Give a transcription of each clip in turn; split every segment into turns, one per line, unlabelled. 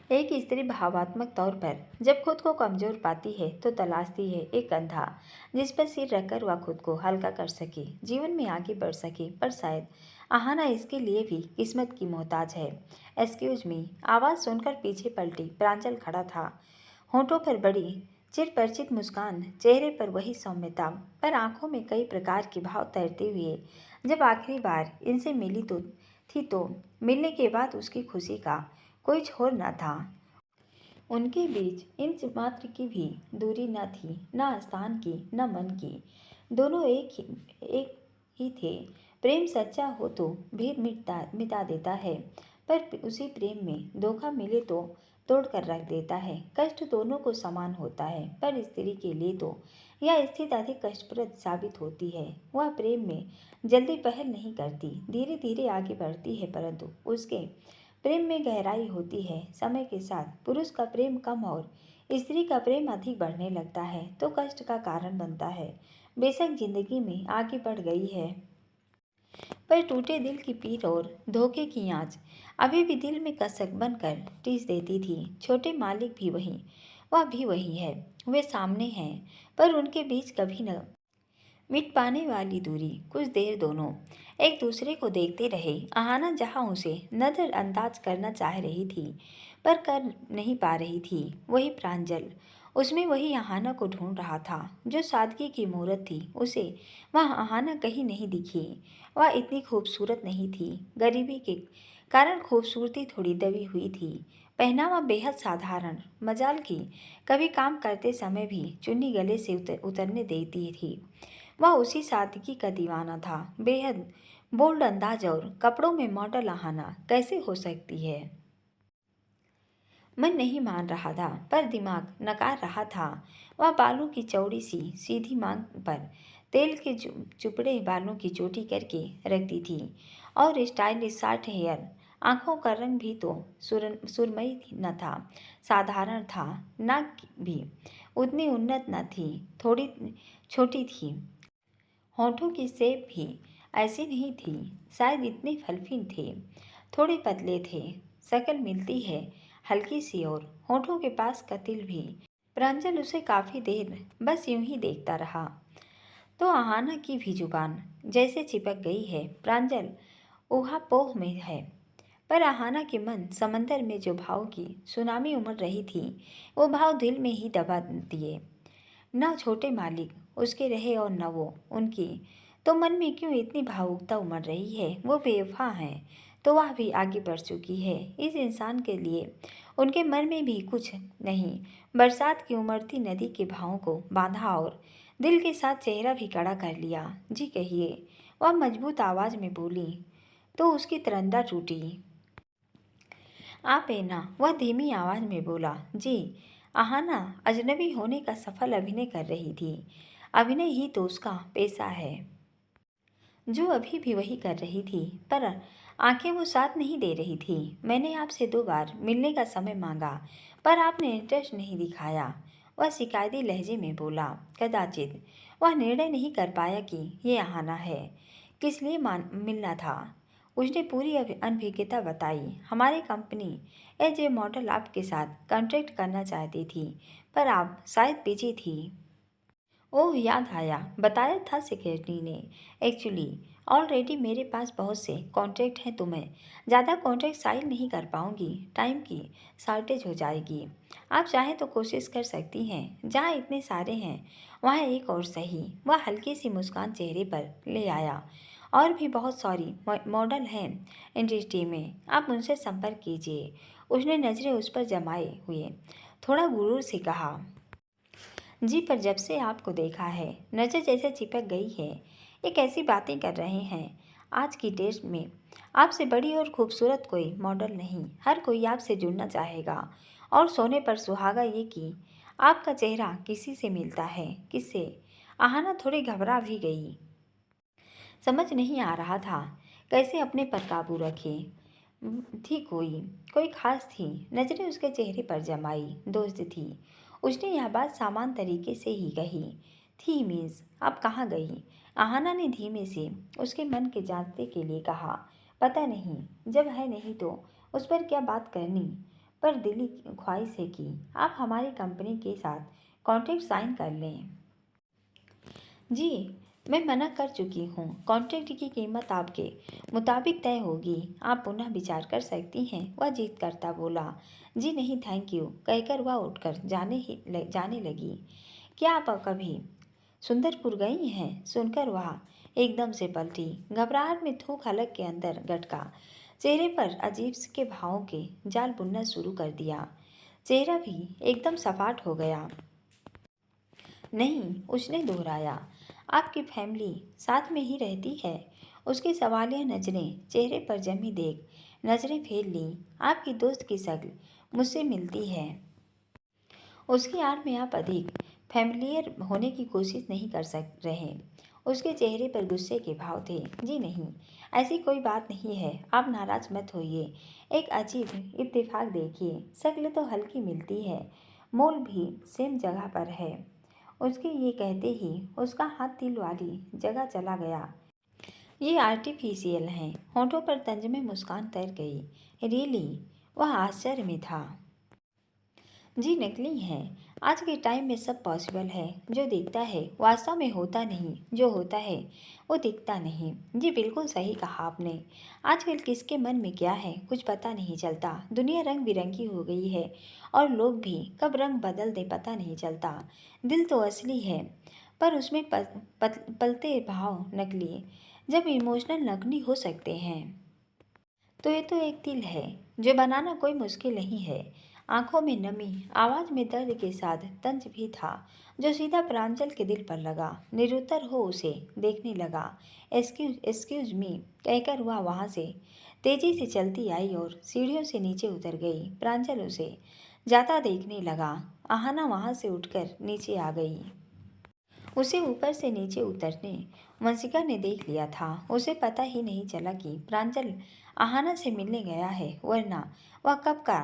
एक स्त्री भावात्मक तौर पर जब खुद को कमजोर पाती है तो तलाशती है एक कंधा जिस पर सिर रखकर वह खुद को हल्का कर सके, जीवन में आगे बढ़ सके। पर शायद आहाना इसके लिए भी किस्मत की मोहताज है। एक्सक्यूज मी, आवाज़ सुनकर पीछे पलटी। प्रांजल खड़ा था, होठों पर बड़ी चिर परिचित मुस्कान, चेहरे पर वही सौम्यता, पर आंखों में कई प्रकार के भाव तैरते हुए। जब आखिरी बार इनसे मिली तो मिलने के बाद उसकी खुशी का कोई छोर न था। उनके बीच इंच मात्र की भी दूरी न थी, न स्थान की न मन की। दोनों एक ही थे। प्रेम सच्चा हो तो भेद मिटा देता है, पर उसी प्रेम में धोखा मिले तो तोड़ कर रख देता है। कष्ट दोनों को समान होता है, पर स्त्री के लिए तो यह स्थिति अधिक कष्टप्रद साबित होती है। वह प्रेम में जल्दी पहल नहीं करती, धीरे धीरे आगे बढ़ती है, परंतु उसके प्रेम में गहराई होती है। समय के साथ पुरुष का प्रेम कम और स्त्री का प्रेम अधिक बढ़ने लगता है तो कष्ट का कारण बनता है। बेशक जिंदगी में आगे बढ़ गई है, पर टूटे दिल की पीर और धोखे की आंच अभी भी दिल में कसक बनकर टीस देती थी। छोटे मालिक भी वही, वह भी वही है। वे सामने हैं, पर उनके बीच कभी न मिट पाने वाली दूरी। कुछ देर दोनों एक दूसरे को देखते रहे। आहाना जहां उसे नज़रअंदाज करना चाह रही थी पर कर नहीं पा रही थी, वही प्रांजल उसमें वही आहाना को ढूंढ रहा था जो सादगी की मूरत थी। उसे वह आहाना कहीं नहीं दिखी। वह इतनी खूबसूरत नहीं थी, गरीबी के कारण खूबसूरती थोड़ी दबी हुई थी। पहनावा बेहद साधारण, मजाल की कभी काम करते समय भी चुन्नी गले से उतरने देती थी। वह उसी सादगी का दीवाना था। बेहद बोल्ड अंदाज और कपड़ों में मॉडल आहाना कैसे हो सकती है? मन नहीं मान रहा था, पर दिमाग नकार रहा था। वह बालों की चौड़ी सी सीधी मांग पर तेल के चुपड़े बालों की चोटी करके रखती थी और स्टाइलिश शॉर्ट हेयर। आंखों का रंग भी तो सुरमई न था, साधारण था। नाक भी उतनी उन्नत न थी, थोड़ी छोटी थी। होठों की शेप भी ऐसी नहीं थी, शायद इतने फलफीन थे, थोड़े पतले थे। शक्ल मिलती है हल्की सी और होठों के पास का तिल भी। प्रांजल उसे काफ़ी देर बस यूं ही देखता रहा तो आहाना की भी जुबान जैसे चिपक गई है। प्रांजल ऊहापोह में है, पर आहाना के मन समंदर में जो भाव की सुनामी उमड़ रही थी, वो भाव दिल में ही दबा दिए। न छोटे मालिक उसके रहे और न वो उनकी, तो मन में क्यों इतनी भावुकता उमड़ रही है? वो बेवफा हैं तो वह भी आगे बढ़ चुकी है। इस इंसान के लिए उनके मन में भी कुछ नहीं। बरसात की उमड़ती नदी के भावों को बांधा और दिल के साथ चेहरा भी कड़ा कर लिया। जी कहिए, वह मजबूत आवाज़ में बोली तो उसकी तरंदा टूटी। आप है ना, वह धीमी आवाज़ में बोला। जी। आहाना अजनबी होने का सफल अभिनय कर रही थी। अभिनय ही तो उसका पेशा है, जो अभी भी वही कर रही थी, पर आंखें वो साथ नहीं दे रही थी। मैंने आपसे 2 बार मिलने का समय मांगा, पर आपने इंटरेस्ट नहीं दिखाया, वह शिकायती लहजे में बोला। कदाचित वह निर्णय नहीं कर पाया कि ये आहाना है, किस लिए मिलना था। उसने पूरी अनभिज्ञता बताई। हमारी कंपनी एज ए मॉडल आपके साथ कॉन्ट्रैक्ट करना चाहती थी, पर आप शायद बिजी थी। ओह, याद आया, बताया था सेक्रेटरी ने। एक्चुअली ऑलरेडी मेरे पास बहुत से कॉन्ट्रैक्ट हैं, तो मैं ज़्यादा कॉन्ट्रैक्ट साइन नहीं कर पाऊँगी, टाइम की शॉर्टेज हो जाएगी। आप चाहें तो कोशिश कर सकती हैं, जहाँ इतने सारे हैं वहाँ एक और सही। वह हल्की सी मुस्कान चेहरे पर ले आया। और भी बहुत सारी मॉडल हैं इंडस्ट्री में, आप उनसे संपर्क कीजिए। उसने नज़रें उस पर जमाए हुए थोड़ा गुरूर से कहा। जी, पर जब से आपको देखा है नज़र जैसे चिपक गई है। ये कैसी बातें कर रहे हैं? आज की डेट में आपसे बड़ी और खूबसूरत कोई मॉडल नहीं। हर कोई आपसे जुड़ना चाहेगा। और सोने पर सुहागा ये कि आपका चेहरा किसी से मिलता है। किससे? आहाना थोड़ी घबरा भी गई। समझ नहीं आ रहा था कैसे अपने पर काबू रखे। थी कोई कोई खास थी। नजरें उसके चेहरे पर जमाई। दोस्त थी। उसने यह बात सामान तरीके से ही कही। थी मीन्स अब कहाँ गई? आहाना ने धीमे से उसके मन के जांचने के लिए कहा। पता नहीं, जब है नहीं तो उस पर क्या बात करनी। पर दिली ख्वाहिश है कि आप हमारी कंपनी के साथ कॉन्ट्रैक्ट साइन कर लें। जी, मैं मना कर चुकी हूँ। कॉन्ट्रैक्ट की कीमत आपके मुताबिक तय होगी। आप पुनः विचार कर सकती हैं। वह जीत करता बोला। जी नहीं, थैंक यू कहकर वह उठकर जाने लगी। क्या आप कभी सुंदरपुर गई हैं? सुनकर वह एकदम से पलटी। घबराहट में थूक हलक के अंदर गटका। चेहरे पर अजीब के भावों के जाल बुनना शुरू कर दिया। चेहरा भी एकदम सपाट हो गया। नहीं, उसने दोहराया। आपकी फैमिली साथ में ही रहती है। उसकी सवालिया नजरें चेहरे पर जमी देख नजरें फेर ली। आपकी दोस्त की शक्ल मुझसे मिलती है। उसकी आड़ में आप अधिक फैमिलियर होने की कोशिश नहीं कर रहे। उसके चेहरे पर गुस्से के भाव थे। जी नहीं, ऐसी कोई बात नहीं है। आप नाराज मत होइए। एक अजीब इत्तेफाक देखिए, शक्ल तो हल्की मिलती है, मोल भी सेम जगह पर है। उसके ये कहते ही उसका हाथ तिल वाली जगह चला गया। ये आर्टिफिशियल हैं। होठों पर तंज में मुस्कान तर गई। रियली? वह आश्चर्य में था। जी नकली हैं। आज के टाइम में सब पॉसिबल है। जो दिखता है वास्तव में होता नहीं, जो होता है वो दिखता नहीं। जी बिल्कुल सही कहा आपने। आजकल किसके मन में क्या है कुछ पता नहीं चलता। दुनिया रंग बिरंगी हो गई है और लोग भी कब रंग बदल दे पता नहीं चलता। दिल तो असली है पर उसमें पलते भाव नकली। जब इमोशनल नकली हो सकते हैं तो ये तो एक दिल है जो बनाना कोई मुश्किल नहीं है। आंखों में नमी, आवाज में दर्द के साथ तंज भी था जो सीधा प्रांजल के दिल पर लगा। निरुत्तर हो उसे देखने लगा। एक्सक्यूज मी कहकर वह वहाँ से तेजी से चलती आई और सीढ़ियों से नीचे उतर गई। प्रांजल उसे जाता देखने लगा। आहाना वहाँ से उठकर नीचे आ गई। उसे ऊपर से नीचे उतरने वंशिका ने देख लिया था। उसे पता ही नहीं चला कि प्रांजल आहाना से मिलने गया है, वरना वह कब का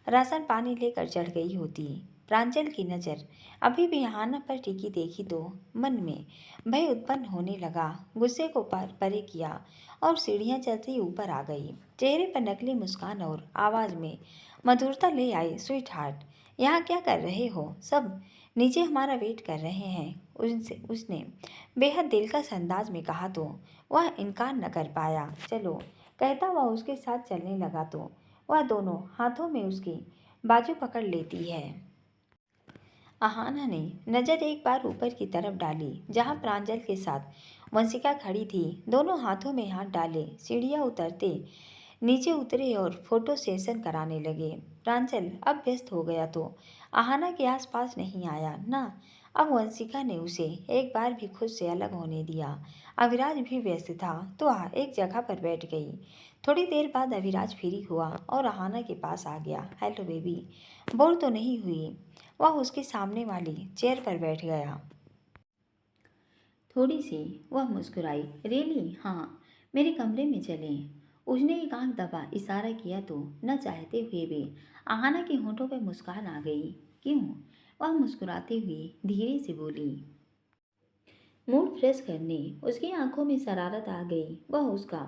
राशन पानी लेकर चढ़ गई होती। प्रांजल की नज़र अभी भी आहाना पर टिकी देखी तो मन में भय उत्पन्न होने लगा। गुस्से को परे किया और सीढ़ियाँ चलती ऊपर आ गई। चेहरे पर नकली मुस्कान और आवाज़ में मधुरता ले आई। स्वीट हार्ट, यहाँ क्या कर रहे हो? सब नीचे हमारा वेट कर रहे हैं। उसने बेहद दिलकश अंदाज में कहा तो वह इनकार न कर पाया। चलो, कहता वह उसके साथ चलने लगा तो वह दोनों हाथों में उसकी बाजू पकड़ लेती है। आहाना ने नज़र एक बार ऊपर की तरफ डाली जहां प्रांजल के साथ वंशिका खड़ी थी। दोनों हाथों में हाथ डाले सीढ़ियां उतरते नीचे उतरे और फोटो सेशन कराने लगे। प्रांजल अब व्यस्त हो गया तो आहाना के आसपास नहीं आया ना। अब वंशिका ने उसे एक बार भी खुद से अलग होने दिया। अविराज भी व्यस्त था तो एक जगह पर बैठ गई। थोड़ी देर बाद अविराज फ्री हुआ और आहाना के पास आ गया। हेलो बेबी, बोर तो नहीं हुई? वह उसके सामने वाली चेयर पर बैठ गया। थोड़ी सी वह मुस्कुराई। रियली? हाँ, मेरे कमरे में चलें। उसने एक आंख दबा इशारा किया तो न चाहते हुए भी आहाना के होठों पर मुस्कान आ गई। क्यों? वह मुस्कुराते हुए धीरे से बोली। मूड फ्रेश करने। उसकी आंखों में शरारत आ गई। वह उसका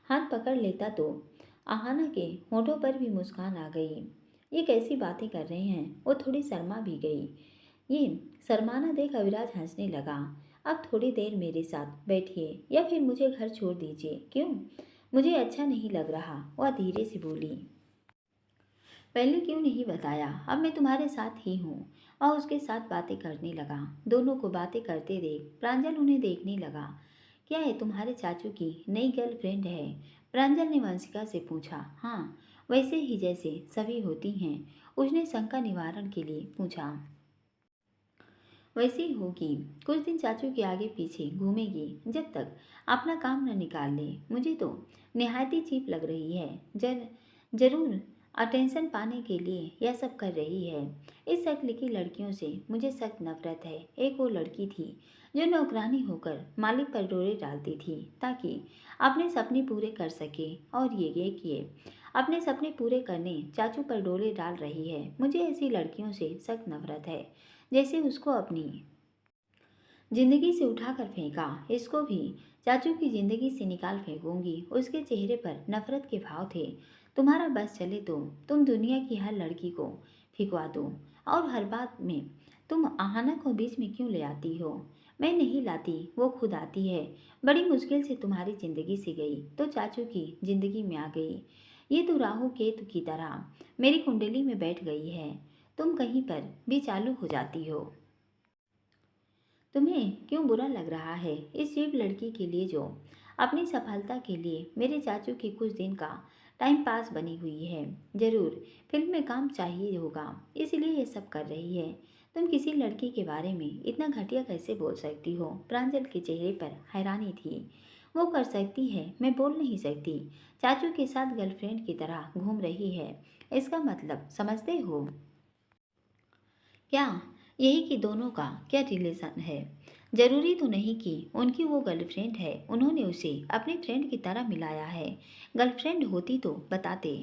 हाथ पकड़ लेता तो आहाना के होठों पर भी मुस्कान आ गई। ये कैसी बातें कर रहे हैं? वो थोड़ी शर्मा भी गई। ये शर्माना देख अविराज हंसने लगा। अब थोड़ी देर मेरे साथ बैठिए या फिर मुझे घर छोड़ दीजिए। क्यों? मुझे अच्छा नहीं लग रहा, वह धीरे से बोली। पहले क्यों नहीं बताया? अब मैं तुम्हारे साथ ही हूँ। वह उसके साथ बातें करने लगा। दोनों को बातें करते देख प्रांजल उन्हें देखने लगा। क्या है, तुम्हारे चाचू की नई गर्लफ्रेंड है? प्रांजल ने वंशिका से पूछा। हाँ, वैसे ही जैसे सभी होती हैं। उसने शंका निवारण के लिए पूछा। वैसी होगी, कुछ दिन चाचू के आगे पीछे घूमेगी जब तक अपना काम न निकाल ले। मुझे तो निहायती चीप लग रही है। जरूर अटेंशन पाने के लिए यह सब कर रही है। इस शक्ल की लड़कियों से मुझे सख्त नफरत है। एक वो लड़की थी जो नौकरानी होकर मालिक पर डोरे डालती थी ताकि अपने सपने पूरे कर सके, और ये किए अपने सपने पूरे करने चाचू पर डोरे डाल रही है। मुझे ऐसी लड़कियों से सख्त नफरत है। जैसे उसको अपनी जिंदगी से उठाकर फेंका, इसको भी चाचू की जिंदगी से निकाल फेंकूंगी। उसके चेहरे पर नफरत के भाव थे तुम्हारा बस चले तो तुम दुनिया की हर लड़की को फिकवा दो, और हर बात में तुम आहाना को बीच में क्यों ले आती हो? मैं नहीं लाती, वो खुद आती है। बड़ी मुश्किल से तुम्हारी जिंदगी से गई तो चाचू की जिंदगी में आ गई। ये तो राहु केतु की तरह मेरी कुंडली में बैठ गई है। तुम कहीं पर भी चालू हो जाती हो। तुम्हें क्यों बुरा लग रहा है इस जीव लड़की के लिए जो अपनी सफलता के लिए मेरे चाचू की कुछ दिन का टाइम पास बनी हुई है? जरूर फिल्म में काम चाहिए होगा, इसलिए ये सब कर रही है। तुम किसी लड़की के बारे में इतना घटिया कैसे बोल सकती हो? प्रांजल के चेहरे पर हैरानी थी। वो कर सकती है, मैं बोल नहीं सकती। चाचू के साथ गर्लफ्रेंड की तरह घूम रही है, इसका मतलब समझते हो क्या? यही कि दोनों का क्या रिलेशन है? जरूरी तो नहीं कि उनकी वो गर्लफ्रेंड है, उन्होंने उसे अपने फ्रेंड की तरह मिलाया है। गर्लफ्रेंड होती तो बताते।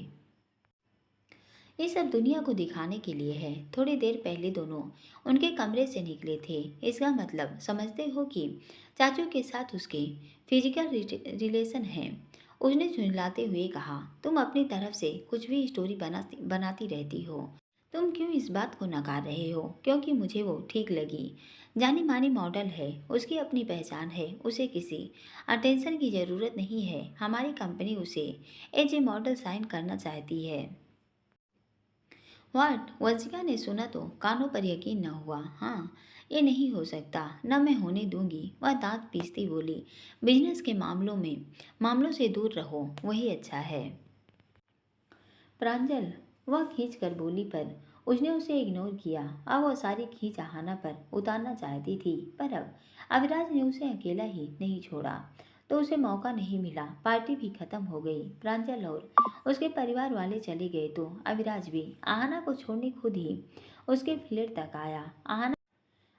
ये सब दुनिया को दिखाने के लिए है। थोड़ी देर पहले दोनों उनके कमरे से निकले थे, इसका मतलब समझते हो कि चाचू के साथ उसके फिजिकल रिलेशन है। उसने झुंझलाते हुए कहा, तुम अपनी तरफ से कुछ भी स्टोरी बनाती रहती हो। तुम क्यों इस बात को नकार रहे हो? क्योंकि मुझे वो ठीक लगी। जानी मानी मॉडल है, उसकी अपनी पहचान है, उसे किसी अटेंशन की ज़रूरत नहीं है। हमारी कंपनी उसे एज ए मॉडल साइन करना चाहती है। व्हाट? वंशिका ने सुना तो कानों पर यकीन न हुआ। हाँ, ये नहीं हो सकता, न मैं होने दूंगी। वह दांत पीसती बोली, बिजनेस के मामलों से दूर रहो, वही अच्छा है। प्रांजल, वह खींच कर बोली, पर उसने उसे इग्नोर किया। अब वह सारी खींच आहाना पर उतारना चाहती थी, पर अब अविराज ने उसे अकेला ही नहीं छोड़ा तो उसे मौका नहीं मिला। पार्टी भी खत्म हो गई। प्रांजल और उसके परिवार वाले चले गए तो अविराज भी आहाना को छोड़ने खुद ही उसके फ्लैट तक आया।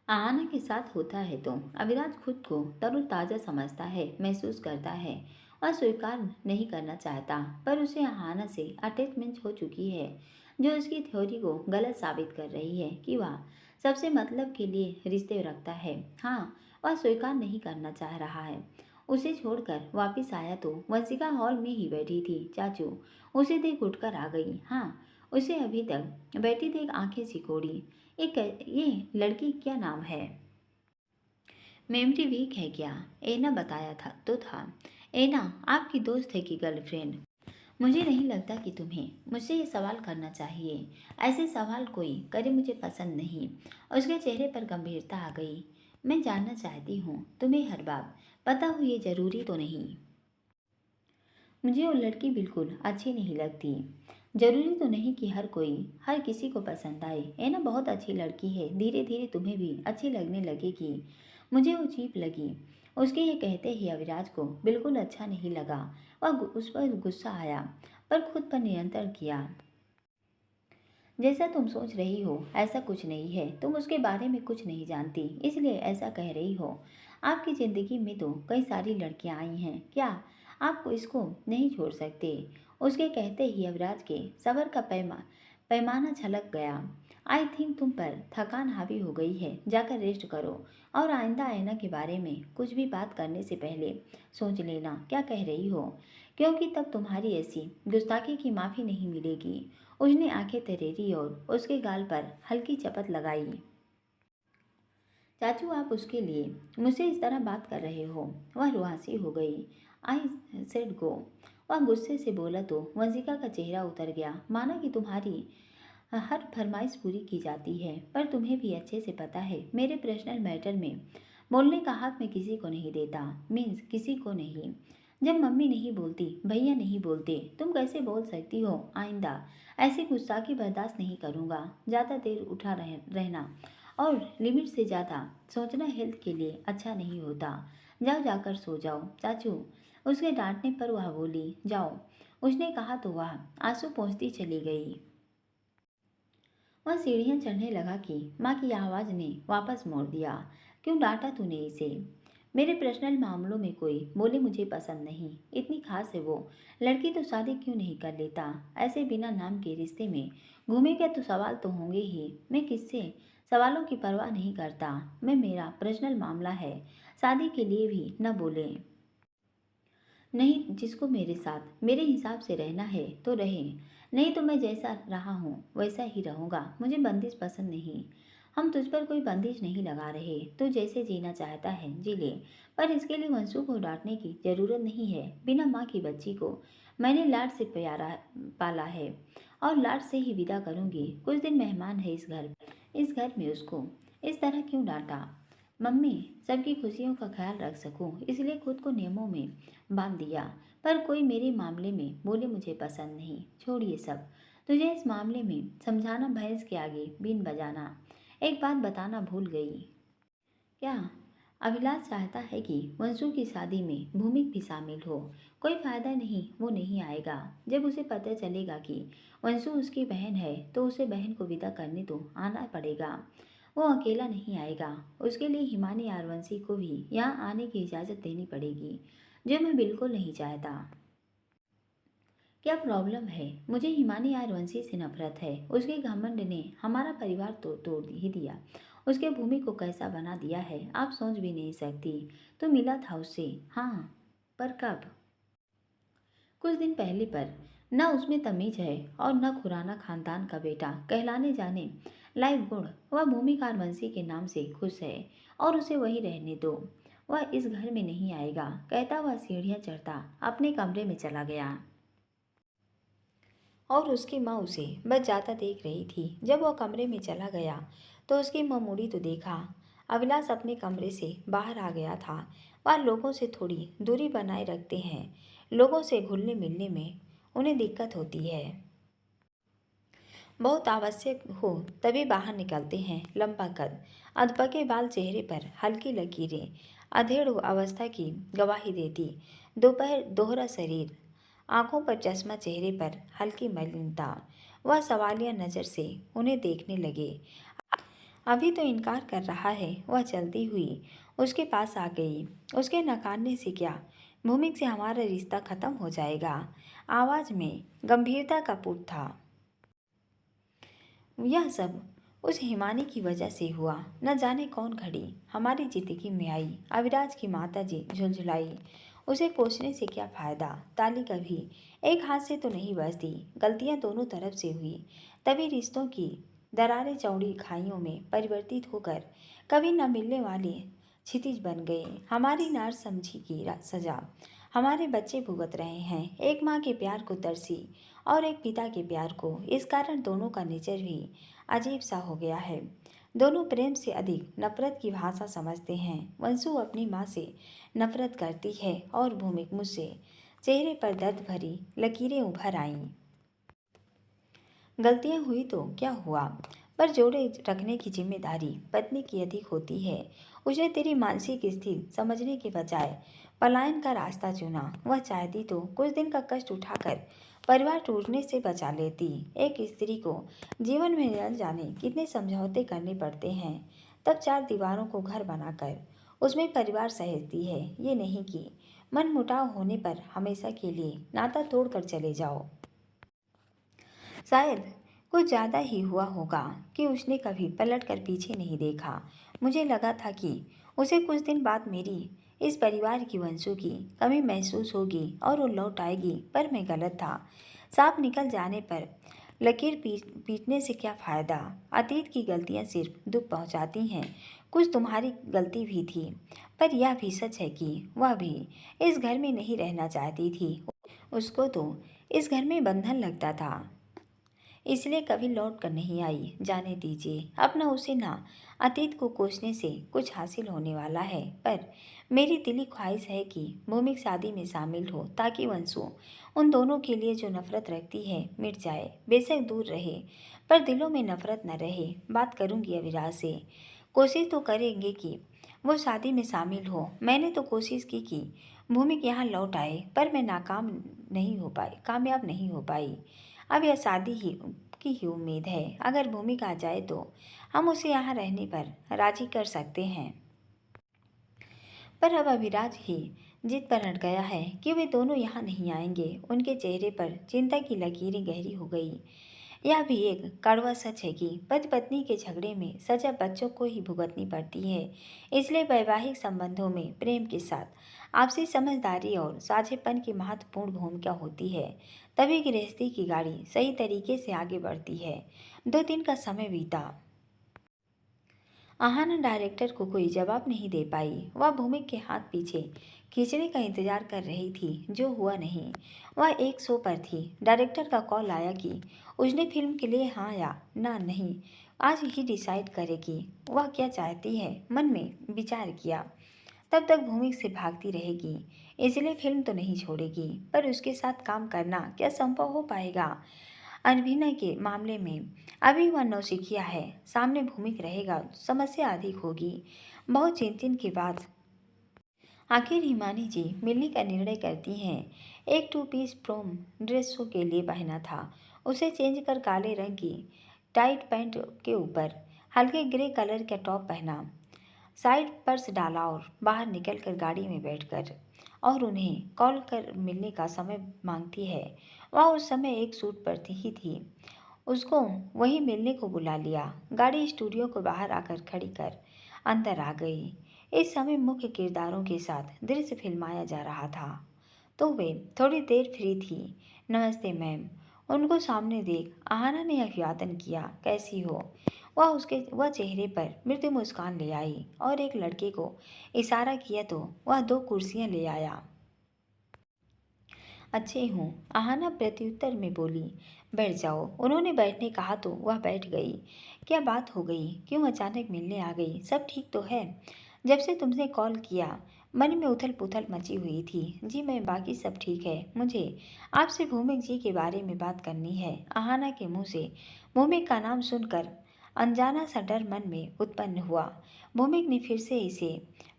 आहाना के साथ होता है तो अविराज खुद को तरोताज़ा समझता है, महसूस करता है। वह स्वीकार नहीं करना चाहता, पर उसे आहाना से अटैचमेंट हो चुकी है, जो उसकी थ्योरी को गलत साबित कर रही है कि वह सबसे मतलब के लिए रिश्ते रखता है। हाँ, वह स्वीकार नहीं करना चाह रहा है। उसे छोड़कर वापस आया तो वंशिका हॉल में ही बैठी थी। चाचू उसे देख उठकर आ गई। हाँ, उसे अभी तक बैठी देख आंखें सिकोड़ी। ये लड़की क्या नाम है? मेमोरी वीक है क्या? एना बताया था। एना आपकी दोस्त है कि गर्लफ्रेंड? मुझे नहीं लगता कि तुम्हें मुझसे ये सवाल करना चाहिए। ऐसे सवाल कोई करे मुझे पसंद नहीं। उसके चेहरे पर गंभीरता आ गई। मैं जानना चाहती हूँ, तुम्हें हर बात पता हो ये जरूरी तो नहीं। मुझे वो लड़की बिल्कुल अच्छी नहीं लगती। जरूरी तो नहीं कि हर किसी को पसंद आए। एना बहुत अच्छी लड़की है, धीरे धीरे तुम्हें भी अच्छी लगने लगेगी। मुझे वो चीप लगी। उसके ये कहते ही अविराज को बिल्कुल अच्छा नहीं लगा। वह उस पर गुस्सा आया, पर खुद पर नियंत्रण किया। जैसा तुम सोच रही हो ऐसा कुछ नहीं है। तुम उसके बारे में कुछ नहीं जानती, इसलिए ऐसा कह रही हो। आपकी ज़िंदगी में तो कई सारी लड़कियां आई हैं, क्या आप इसको नहीं छोड़ सकते? उसके कहते ही अविराज के सबर का पैमाना झलक गया। आई थिंक तुम पर थकान हावी हो गई है, जाकर रेस्ट करो, और आइंदा आईना के बारे में कुछ भी बात करने से पहले सोच लेना क्या कह रही हो, क्योंकि तब तुम्हारी ऐसी गुस्ताखी की माफ़ी नहीं मिलेगी। उसने आंखें तरेरी और उसके गाल पर हल्की चपत लगाई। चाचू, आप उसके लिए मुझसे इस तरह बात कर रहे हो? वह रुआसी हो गई। I said go. वह गुस्से से बोला तो वंशिका का चेहरा उतर गया, माना कि तुम्हारी हर फरमाइश पूरी की जाती है, पर तुम्हें भी अच्छे से पता है मेरे पर्सनल मैटर में बोलने का हक मैं किसी को नहीं देता। मीन्स किसी को नहीं। जब मम्मी नहीं बोलती, भैया नहीं बोलते, तुम कैसे बोल सकती हो? आइंदा ऐसी गुस्ताखी बर्दाश्त नहीं करूँगा। ज़्यादा देर उठा रहना और लिमिट से ज़्यादा सोचना हेल्थ के लिए अच्छा नहीं होता। जाओ, जाकर सो जाओ। चाचू, उसके डांटने पर वह बोली, जाओ। उसने कहा तो वह आंसू पोंछती चली गई। वह सीढ़ियाँ चढ़ने लगा कि माँ की आवाज़ ने वापस मोड़ दिया। क्यों डांटा तूने इसे? मेरे पर्सनल मामलों में कोई बोले मुझे पसंद नहीं। इतनी खास है वो लड़की तो शादी क्यों नहीं कर लेता? ऐसे बिना नाम के रिश्ते में घूमेगा तो सवाल तो होंगे ही। मैं किससे सवालों की परवाह नहीं करता। मेरा पर्सनल मामला है, शादी के लिए भी न बोले। नहीं, जिसको मेरे साथ मेरे हिसाब से रहना है तो रहे, नहीं तो मैं जैसा रहा हूँ वैसा ही रहूँगा। मुझे बंदिश पसंद नहीं। हम तुझ पर कोई बंदिश नहीं लगा रहे। तू जैसे जीना चाहता है जी ले, पर इसके लिए वंशु को डांटने की जरूरत नहीं है। बिना माँ की बच्ची को मैंने लाड से प्यारा पाला है और लाड से ही विदा करूँगी। कुछ दिन मेहमान है इस घर में उसको इस तरह क्यों डांटा? मम्मी, सबकी खुशियों का ख्याल रख सकूं इसलिए खुद को नियमों में बांध दिया। पर कोई मेरे मामले में बोले मुझे पसंद नहीं। छोड़ ये सब। तुझे इस मामले में समझाना भैंस के आगे बीन बजाना। एक बात बताना भूल गई। क्या? अभिलाष चाहता है कि वंशु की शादी में भूमिक भी शामिल हो। कोई फायदा नहीं, वो नहीं आएगा। जब उसे पता चलेगा कि वंशु उसकी बहन है तो उसे बहन को विदा करने तो आना पड़ेगा। वो अकेला नहीं आएगा। उसके लिए हिमानी आरवंशी को भी यहाँ आने की इजाज़त देनी पड़ेगी, जो मैं बिल्कुल नहीं चाहता। क्या प्रॉब्लम है? मुझे हिमानी आरवंशी से नफरत है। उसके घमंड ने हमारा परिवार तो तोड़ ही दिया। उसके भूमि को कैसा बना दिया है आप सोच भी नहीं सकती। तो मिला था उससे? हाँ। पर कब? कुछ दिन पहले। पर न उसमें तमीज है और न खुराना खानदान का बेटा कहलाने जाने लायक गुण। वह भूमि कारवंशी के नाम से खुश है और उसे वही रहने दो। वह इस घर में नहीं आएगा, कहता वह सीढ़ियाँ चढ़ता अपने कमरे में चला गया। और उसकी माँ उसे बस जाता देख रही थी। जब वह कमरे में चला गया तो उसकी माँ मुड़ी तो देखा। अभिलाष अपने कमरे से बाहर आ गया था। वह लोगों से थोड़ी दूरी बनाए रखते हैं। लोगों से घुलने मिलने में उन्हें दिक्कत होती है। बहुत आवश्यक हो तभी बाहर निकलते हैं। लंबा कद, अधपके बाल, चेहरे पर हल्की लकीरें अधेड़ अवस्था की गवाही देती। दोपहर दोहरा शरीर, आंखों पर चश्मा, चेहरे पर हल्की मलिनता। वह सवालिया नज़र से उन्हें देखने लगे। अभी तो इनकार कर रहा है। वह चलती हुई उसके पास आ गई। उसके नकारने से क्या भूमिक से हमारा रिश्ता खत्म हो जाएगा? आवाज़ में गंभीरता का पुट था। यह सब उस हिमानी की वजह से हुआ। न जाने कौन घड़ी हमारी जिंदगी में आई। अविराज की माता जी झुलझुलाई। उसे कोसने से क्या फ़ायदा? ताली कभी एक हाथ से तो नहीं बजती। गलतियां दोनों तरफ से हुई तभी रिश्तों की दरारें चौड़ी खाइयों में परिवर्तित होकर कभी न मिलने वाले क्षितिज बन गए। हमारी नार समझी की सजा हमारे बच्चे भुगत रहे हैं। एक माँ के प्यार को तरसी और एक पिता के प्यार को। इस कारण दोनों का नेचर भी अजीब सा हो गया है। दोनों प्रेम से अधिक नफरत की भाषा समझते हैं। वंशु अपनी माँ से नफरत करती है और भूमिक मुझसे। चेहरे पर दर्द भरी लकीरें उभर आईं। गलतियां हुई तो क्या हुआ, पर जोड़े रखने की जिम्मेदारी पत्नी की अधिक होती है। उसने तेरी मानसिक स्थिति समझने के बजाय पलायन का रास्ता चुना। वह चाहती तो कुछ दिन का कष्ट उठाकर परिवार टूटने से बचा लेती। एक स्त्री को जीवन में न जाने कितने समझौते करने पड़ते हैं, तब चार दीवारों को घर बनाकर उसमें परिवार सहेजती है। ये नहीं कि मनमुटाव होने पर हमेशा के लिए नाता तोड़कर चले जाओ। शायद कुछ ज़्यादा ही हुआ होगा कि उसने कभी पलट कर पीछे नहीं देखा। मुझे लगा था कि उसे कुछ दिन बाद मेरी इस परिवार की वंशों की कमी महसूस होगी और वो लौट आएगी, पर मैं गलत था। सांप निकल जाने पर लकीर पीटने से क्या फ़ायदा? अतीत की गलतियाँ सिर्फ दुख पहुँचाती हैं। कुछ तुम्हारी गलती भी थी, पर यह भी सच है कि वह भी इस घर में नहीं रहना चाहती थी। उसको तो इस घर में बंधन लगता था, इसलिए कभी लौट कर नहीं आई। जाने दीजिए। अब न उसे ना अतीत को कोसने से कुछ हासिल होने वाला है, पर मेरी दिली ख्वाहिश है कि भूमिक शादी में शामिल हो, ताकि वंशु उन दोनों के लिए जो नफरत रखती है मिट जाए। बेशक दूर रहे, पर दिलों में नफरत न रहे। बात करूंगी अविराज से। कोशिश तो करेंगे कि वो शादी में शामिल हो। मैंने तो कोशिश की कि भूमिक यहाँ लौट आए, पर मैं कामयाब नहीं हो पाई। अब यह शादी की ही उम्मीद है। अगर भूमिका आ जाए तो हम उसे यहाँ रहने पर राजी कर सकते हैं। पर अब अभिराज ही जिद पर अड़ गया है कि वे दोनों यहाँ नहीं आएंगे। उनके चेहरे पर चिंता की लकीरें गहरी हो गई। यह भी एक कड़वा सच है कि पति पत्नी के झगड़े में सजा बच्चों को ही भुगतनी पड़ती है। इसलिए वैवाहिक संबंधों में प्रेम के साथ आपसी समझदारी और साझेपन की महत्वपूर्ण भूमिका होती है, तभी गृहस्थी की गाड़ी सही तरीके से आगे बढ़ती है। 2 दिन का समय बीता। आहाना डायरेक्टर को कोई जवाब नहीं दे पाई। वह भूमि के हाथ पीछे खींचने का इंतजार कर रही थी, जो हुआ नहीं। वह एक शो पर थी। डायरेक्टर का कॉल आया कि उसने फिल्म के लिए हाँ या ना नहीं आज ही डिसाइड करेगी। वह क्या चाहती है, मन में विचार किया। तब तक भूमि से भागती रहेगी, इसलिए फिल्म तो नहीं छोड़ेगी, पर उसके साथ काम करना क्या संभव हो पाएगा? अभिनय के मामले में अभी वह नौसिखिया है। सामने भूमिक रहेगा, समस्या अधिक होगी। बहुत चिंतन के बाद आखिर हिमानी जी मिलने का निर्णय करती हैं। एक 2 पीस प्रोम ड्रेस शो के लिए पहना था। उसे चेंज कर काले रंग की टाइट पैंट के ऊपर हल्के ग्रे कलर का टॉप पहना, साइड पर्स डाला और बाहर निकलकर गाड़ी में बैठकर और उन्हें कॉल कर मिलने का समय मांगती है। वह उस समय एक सूट पर ही थी। उसको वहीं मिलने को बुला लिया। गाड़ी स्टूडियो को बाहर आकर खड़ी कर अंदर आ गई। इस समय मुख्य किरदारों के साथ दृश्य फिल्माया जा रहा था, तो वे थोड़ी देर फ्री थी। नमस्ते मैम। उनको सामने देख आहाना ने अभिवादन किया। कैसी हो? वह चेहरे पर मृदु मुस्कान ले आई और एक लड़के को इशारा किया तो वह 2 कुर्सियां ले आया। अच्छे हूँ, आहाना प्रत्युत्तर में बोली। बैठ जाओ। उन्होंने बैठने कहा तो वह बैठ गई। क्या बात हो गई? क्यों अचानक मिलने आ गई? सब ठीक तो है? जब से तुमने कॉल किया मन में उथल पुथल मची हुई थी। जी मैं बाकी सब ठीक है। मुझे आपसे भूमिक जी के बारे में बात करनी है। आहाना के मुंह से भूमिक का नाम सुनकर अनजाना सा डर मन में उत्पन्न हुआ। भूमिक ने फिर से इसे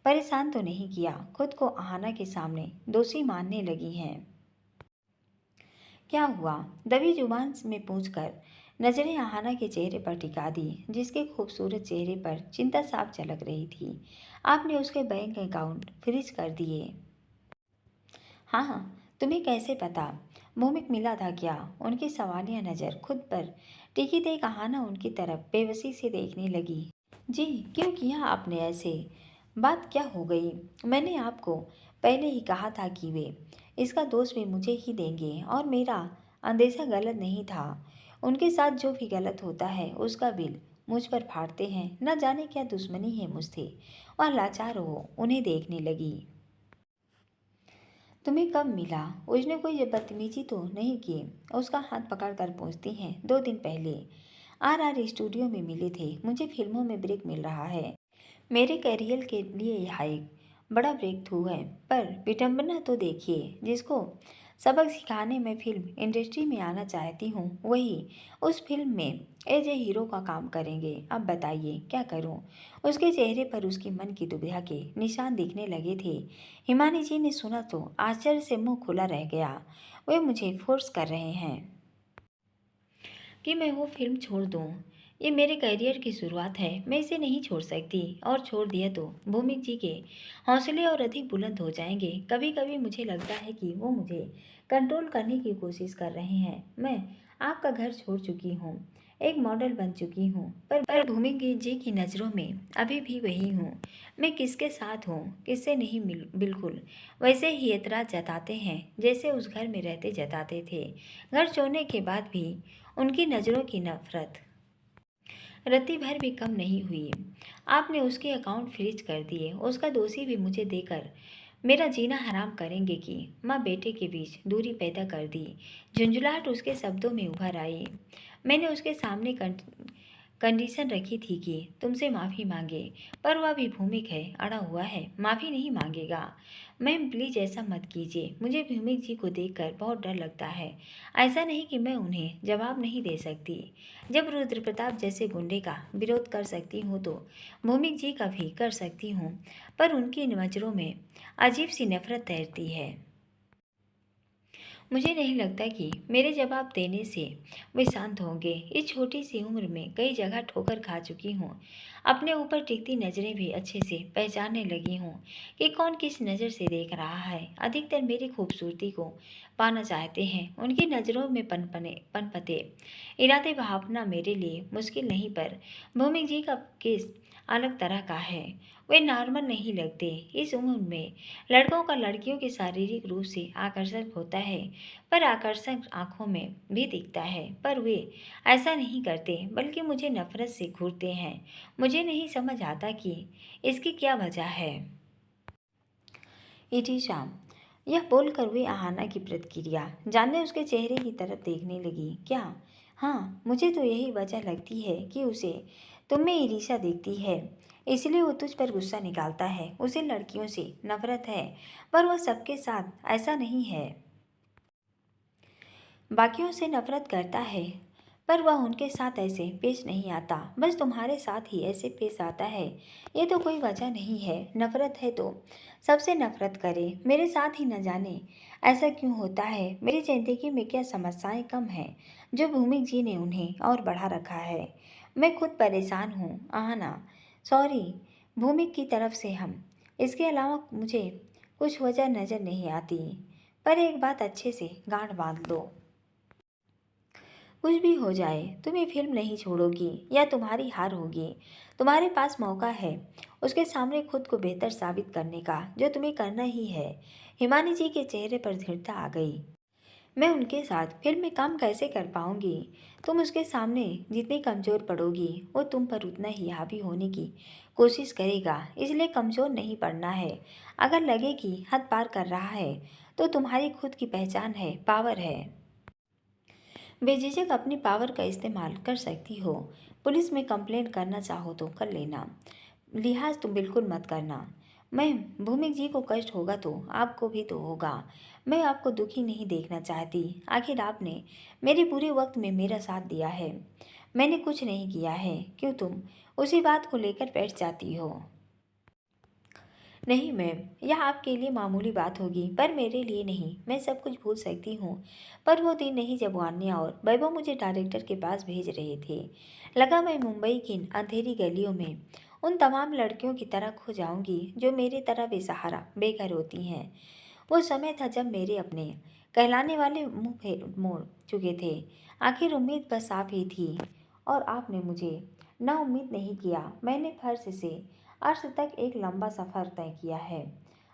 परेशान तो नहीं किया? खुद को आहाना के सामने दोषी मानने लगी हैं। क्या हुआ? दबी जुबान में पूछकर नजरें आहाना के चेहरे पर टिका दी, जिसके खूबसूरत चेहरे पर चिंता साफ झलक रही थी। आपने उसके बैंक अकाउंट फ्रीज कर दिए? हाँ, तुम्हें कैसे पता? भूमिक मिला था क्या? उनकी सवालिया नज़र खुद पर टिकी देख आहाना उनकी तरफ बेबसी से देखने लगी। जी क्यों किया आपने ऐसे? बात क्या हो गई? मैंने आपको पहले ही कहा था कि वे इसका दोष भी मुझे ही देंगे और मेरा अंदेशा गलत नहीं था। उनके साथ जो भी गलत होता है उसका बिल मुझ पर फाड़ते हैं। न जाने क्या दुश्मनी है मुझसे। वह लाचार हो उन्हें देखने लगी। तुम्हें कब मिला? उसने कोई बदतमीजी तो नहीं की? उसका हाथ पकड़कर पूछती हैं। 2 दिन पहले RR स्टूडियो में मिले थे। मुझे फिल्मों में ब्रेक मिल रहा है। मेरे करियर के लिए यह एक बड़ा ब्रेक थ्रू है, पर विडंबना तो देखिए। जिसको सबक सिखाने में फिल्म इंडस्ट्री में आना चाहती हूँ, वही उस फिल्म में एज ए हीरो का काम करेंगे। अब बताइए क्या करूँ? उसके चेहरे पर उसकी मन की दुविधा के निशान दिखने लगे थे। हिमानी जी ने सुना तो आश्चर्य से मुंह खुला रह गया। वे मुझे फोर्स कर रहे हैं कि मैं वो फिल्म छोड़ दूँ। ये मेरे करियर की शुरुआत है, मैं इसे नहीं छोड़ सकती। और छोड़ दिया तो भूमिक जी के हौसले और अधिक बुलंद हो जाएंगे। कभी कभी मुझे लगता है कि वो मुझे कंट्रोल करने की कोशिश कर रहे हैं। मैं आपका घर छोड़ चुकी हूँ, एक मॉडल बन चुकी हूँ, पर भूमिक जी की नज़रों में अभी भी वही हूँ। मैं किसके साथ हूँ, किससे नहीं, बिल्कुल वैसे ही एतराज़ जताते हैं जैसे उस घर में रहते जताते थे। घर छोड़ने के बाद भी उनकी नज़रों की नफरत रत्ती भर भी कम नहीं हुई। आपने उसके अकाउंट फ्रीज कर दिए। उसका दोषी भी मुझे देकर मेरा जीना हराम करेंगे कि माँ बेटे के बीच दूरी पैदा कर दी। झुंझुलाहट उसके शब्दों में उभर आई। मैंने उसके सामने कंडीशन रखी थी कि तुमसे माफ़ी मांगे, पर वह भी भूमिक है, अड़ा हुआ है, माफ़ी नहीं मांगेगा। मैम प्लीज़ ऐसा मत कीजिए। मुझे भूमिक जी को देखकर बहुत डर लगता है। ऐसा नहीं कि मैं उन्हें जवाब नहीं दे सकती। जब रुद्र प्रताप जैसे गुंडे का विरोध कर सकती हूँ तो भूमिक जी का भी कर सकती हूँ, पर उनकी नज़रों में अजीब सी नफरत तैरती है। मुझे नहीं लगता कि मेरे जवाब देने से वे शांत होंगे। इस छोटी सी उम्र में कई जगह ठोकर खा चुकी हूँ। अपने ऊपर टिकती नज़रें भी अच्छे से पहचानने लगी हूँ कि कौन किस नज़र से देख रहा है। अधिकतर मेरी खूबसूरती को पाना चाहते हैं। उनकी नज़रों में पनपते इरादे भावना मेरे लिए मुश्किल नहीं, पर भूमि जी का केस अलग तरह का है। वे नॉर्मल नहीं लगते। इस उम्र में लड़कों का लड़कियों के शारीरिक रूप से आकर्षक होता है, पर आकर्षक आंखों में भी दिखता है, पर वे ऐसा नहीं करते, बल्कि मुझे नफरत से घूरते हैं। मुझे नहीं समझ आता कि इसकी क्या वजह है। इटिशा, यह बोलकर वे आहाना की प्रतिक्रिया जानने उसके चेहरे की तरफ देखने लगी। क्या? हाँ, मुझे तो यही वजह लगती है कि उसे तुम में ईर्ष्या दिखती है, इसलिए वो तुझ पर गुस्सा निकालता है। उसे लड़कियों से नफरत है, पर वह सबके साथ ऐसा नहीं है। बाकियों से नफरत करता है, पर वह उनके साथ ऐसे पेश नहीं आता। बस तुम्हारे साथ ही ऐसे पेश आता है। ये तो कोई वजह नहीं है। नफरत है तो सबसे नफरत करे, मेरे साथ ही न जाने ऐसा क्यों होता है। मेरी जिंदगी में क्या समस्याएं कम हैं जो भूमि जी ने उन्हें और बढ़ा रखा है। मैं खुद परेशान हूँ आना। सॉरी भूमि की तरफ से हम। इसके अलावा मुझे कुछ वजह नज़र नहीं आती, पर एक बात अच्छे से गांठ बांध लो। कुछ भी हो जाए तुम ये फिल्म नहीं छोड़ोगी या तुम्हारी हार होगी। तुम्हारे पास मौका है उसके सामने खुद को बेहतर साबित करने का, जो तुम्हें करना ही है। हिमानी जी के चेहरे पर दृढ़ता आ गई। मैं उनके साथ फिल्म में काम कैसे कर पाऊंगी? तुम उसके सामने जितनी कमज़ोर पड़ोगी वो तुम पर उतना ही हावी होने की कोशिश करेगा, इसलिए कमज़ोर नहीं पड़ना है। अगर लगे कि हद पार कर रहा है तो तुम्हारी खुद की पहचान है, पावर है। बेझिझक अपनी पावर का इस्तेमाल कर सकती हो। पुलिस में कंप्लेंट करना चाहो तो कर लेना, लिहाज तुम बिल्कुल मत करना। मैं भूमि जी को कष्ट होगा तो आपको भी तो होगा। मैं आपको दुखी नहीं देखना चाहती। आखिर आपने मेरे बुरे वक्त में मेरा साथ दिया है। मैंने कुछ नहीं किया है, क्यों तुम उसी बात को लेकर बैठ जाती हो? नहीं मैम, यह आपके लिए मामूली बात होगी, पर मेरे लिए नहीं। मैं सब कुछ भूल सकती हूँ, पर वो दिन नहीं जब वान्या और वैभव मुझे डायरेक्टर के पास भेज रहे थे। लगा मैं मुंबई की इन अंधेरी गलियों में उन तमाम लड़कियों की तरह खो जाऊंगी जो मेरी तरह बेसहारा बेघर होती हैं। वो समय था जब मेरे अपने कहलाने वाले मुंह फेर मोड़ चुके थे। आखिर उम्मीद बस आप ही थी, और आपने मुझे ना उम्मीद नहीं किया। मैंने फर्श से अर्श तक एक लंबा सफ़र तय किया है।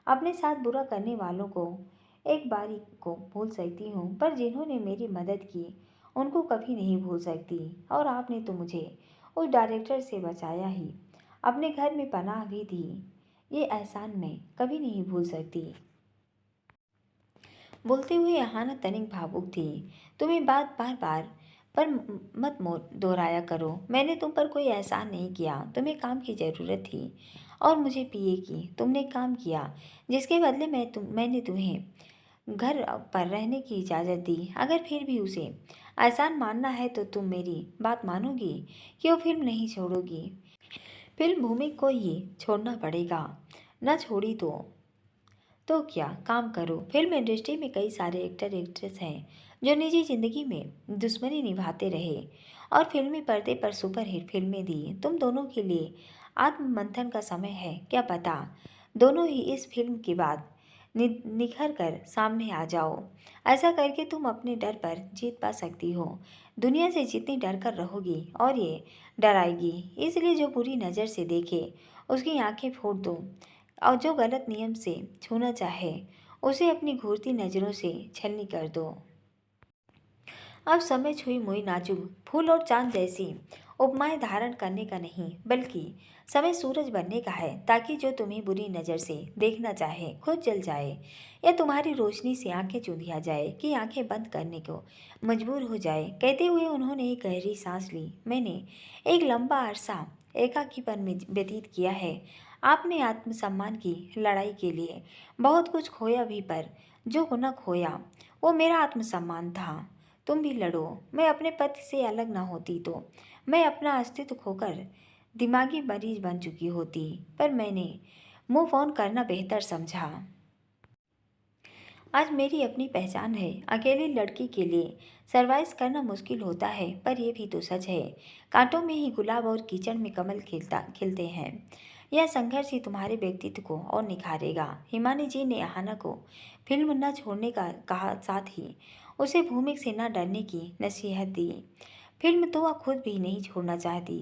अपने साथ बुरा करने वालों को एक बारी को भूल सकती हूँ, पर जिन्होंने मेरी मदद की उनको कभी नहीं भूल सकती। और आपने तो मुझे उस डायरेक्टर से बचाया ही, अपने घर में पनाह भी दी। ये एहसान मैं कभी नहीं भूल सकती। बोलते हुए अहाना तनिक भावुक थी। तुम्हें बात बार बार पर मत दोहराया करो। मैंने तुम पर कोई एहसान नहीं किया। तुम्हें काम की ज़रूरत थी और मुझे पिए की। तुमने काम किया, जिसके बदले मैंने तुम्हें घर पर रहने की इजाज़त दी। अगर फिर भी उसे एहसान मानना है तो तुम मेरी बात मानोगी कि वो फिल्म नहीं छोड़ोगी। फिल्म भूमि को ही छोड़ना पड़ेगा। न छोड़ी तो क्या काम करो। फिल्म इंडस्ट्री में कई सारे एक्टर एक्ट्रेस हैं जो निजी जिंदगी में दुश्मनी निभाते रहे और फिल्मी पर्दे पर सुपरहिट फिल्में दी। तुम दोनों के लिए आत्ममंथन का समय है। क्या पता दोनों ही इस फिल्म के बाद निखर कर सामने आ जाओ। ऐसा करके तुम अपने डर पर जीत पा सकती हो। दुनिया से जितनी डर कर रहोगी और ये डराएगी, इसलिए जो बुरी नज़र से देखे उसकी आंखें फोड़ दो, और जो गलत नियम से छूना चाहे उसे अपनी घूरती नज़रों से छलनी कर दो। अब समय छुई मुई नाजुक फूल और चांद जैसी उपमाएं धारण करने का नहीं, बल्कि समय सूरज बनने का है, ताकि जो तुम्हें बुरी नज़र से देखना चाहे खुद जल जाए, या तुम्हारी रोशनी से आंखें चुंधिया जाए कि आंखें बंद करने को मजबूर हो जाए। कहते हुए उन्होंने एक गहरी सांस ली। मैंने एक लंबा अरसा एकाकीपन में व्यतीत किया है। आपने आत्मसम्मान की लड़ाई के लिए बहुत कुछ खोया भी, पर जो न खोया वो मेरा आत्मसम्मान था। तुम भी लड़ो। मैं अपने पति से अलग ना होती तो मैं अपना अस्तित्व खोकर दिमागी मरीज बन चुकी होती, पर मैंने मूव ऑन करना बेहतर समझा। आज मेरी अपनी पहचान है। अकेली लड़की के लिए सरवाइव करना मुश्किल होता है, पर यह भी तो सच है। कांटों में ही गुलाब और कीचड़ में कमल खिलते हैं। यह संघर्ष ही तुम्हारे व्यक्तित्व को और निखारेगा। हिमानी जी ने आहाना को फिल्म न छोड़ने का कहा, साथ ही उसे भूमि से न डरने की नसीहत दी। फिल्म तो वह खुद भी नहीं छोड़ना चाहती,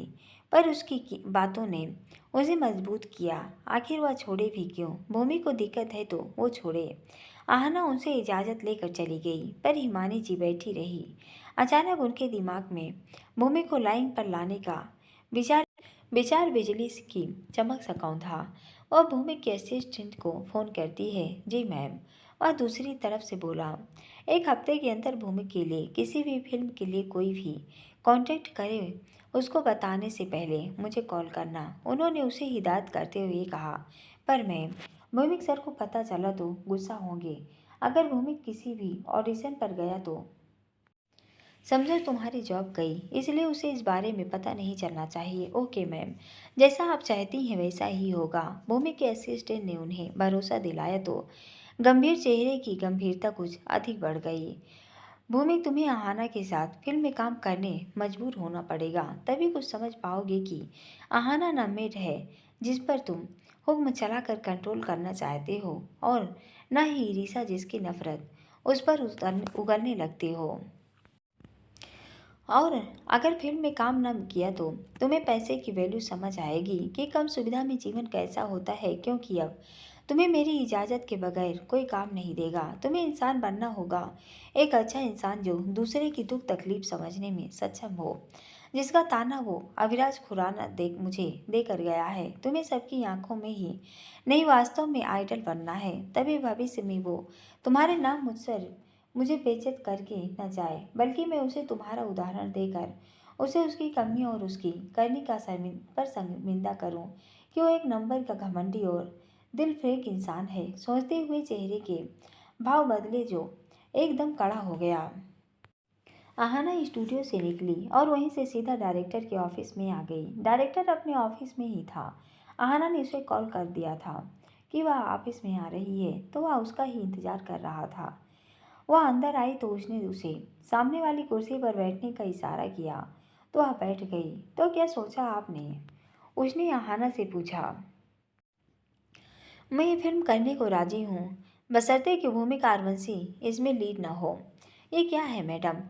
पर उसकी बातों ने उसे मजबूत किया। आखिर वह छोड़े भी क्यों? भूमि को दिक्कत है तो वो छोड़े। आहना उनसे इजाज़त लेकर चली गई, पर हिमानी जी बैठी रही। अचानक उनके दिमाग में भूमि को लाइन पर लाने का विचार विचार बिजली की चमक सा कौन था। वह भूमि के असिस्टेंट को फ़ोन करती है। जी मैम। वह दूसरी तरफ से बोला, एक हफ्ते के अंदर भूमि के लिए किसी भी फिल्म के लिए कोई भी कांटेक्ट करे, उसको बताने से पहले मुझे कॉल करना। उन्होंने उसे हिदायत करते हुए कहा, पर मैम, भूमिक सर को पता चला तो गुस्सा होंगे। अगर भूमिक किसी भी ऑडिशन पर गया तो समझो तुम्हारी जॉब गई, इसलिए उसे इस बारे में पता नहीं चलना चाहिए। ओके मैम, जैसा आप चाहती हैं वैसा ही होगा। भूमि के असिस्टेंट ने उन्हें भरोसा दिलाया तो गंभीर चेहरे की गंभीरता कुछ अधिक बढ़ गई। भूमि, तुम्हें आहाना के साथ फिल्म में काम करने मजबूर होना पड़ेगा, तभी कुछ समझ पाओगे कि आहाना नामेड है जिस पर तुम हुक्म चलाकर कंट्रोल करना चाहते हो, और न ही ईरिशा जिसकी नफरत उस पर उगलने लगती हो। और अगर फिल्म में काम न किया तो तुम्हें पैसे की वैल्यू समझ आएगी कि कम सुविधा में जीवन कैसा होता है, क्योंकि अब तुम्हें मेरी इजाज़त के बगैर कोई काम नहीं देगा। तुम्हें इंसान बनना होगा, एक अच्छा इंसान जो दूसरे की दुख तकलीफ समझने में सक्षम हो, जिसका ताना वो अविराज खुराना मुझे देकर गया है। तुम्हें सबकी आंखों में ही नहीं, वास्तव में आइडल बनना है, तभी भविष्य में वो तुम्हारे नाम मुझे बेइज्जत करके न जाए, बल्कि मैं उसे तुम्हारा उदाहरण देकर उसे उसकी कमियों और उसकी करनी का शर्मिंदा करूं कि वो एक नंबर का घमंडी और दिल फेंक इंसान है। सोचते हुए चेहरे के भाव बदले जो एकदम कड़ा हो गया। आहाना स्टूडियो से निकली और वहीं से सीधा डायरेक्टर के ऑफिस में आ गई। डायरेक्टर अपने ऑफिस में ही था। आहाना ने उसे कॉल कर दिया था कि वह ऑफिस में आ रही है, तो वह उसका ही इंतजार कर रहा था। वह अंदर आई तो उसने उसे सामने वाली कुर्सी पर बैठने का इशारा किया, तो वह बैठ गई। तो क्या सोचा आपने? उसने आहाना से पूछा। मैं ये फिल्म करने को राजी हूँ, बशर्ते कि भूमिका आरवंशी इसमें लीड न हो। ये क्या है मैडम,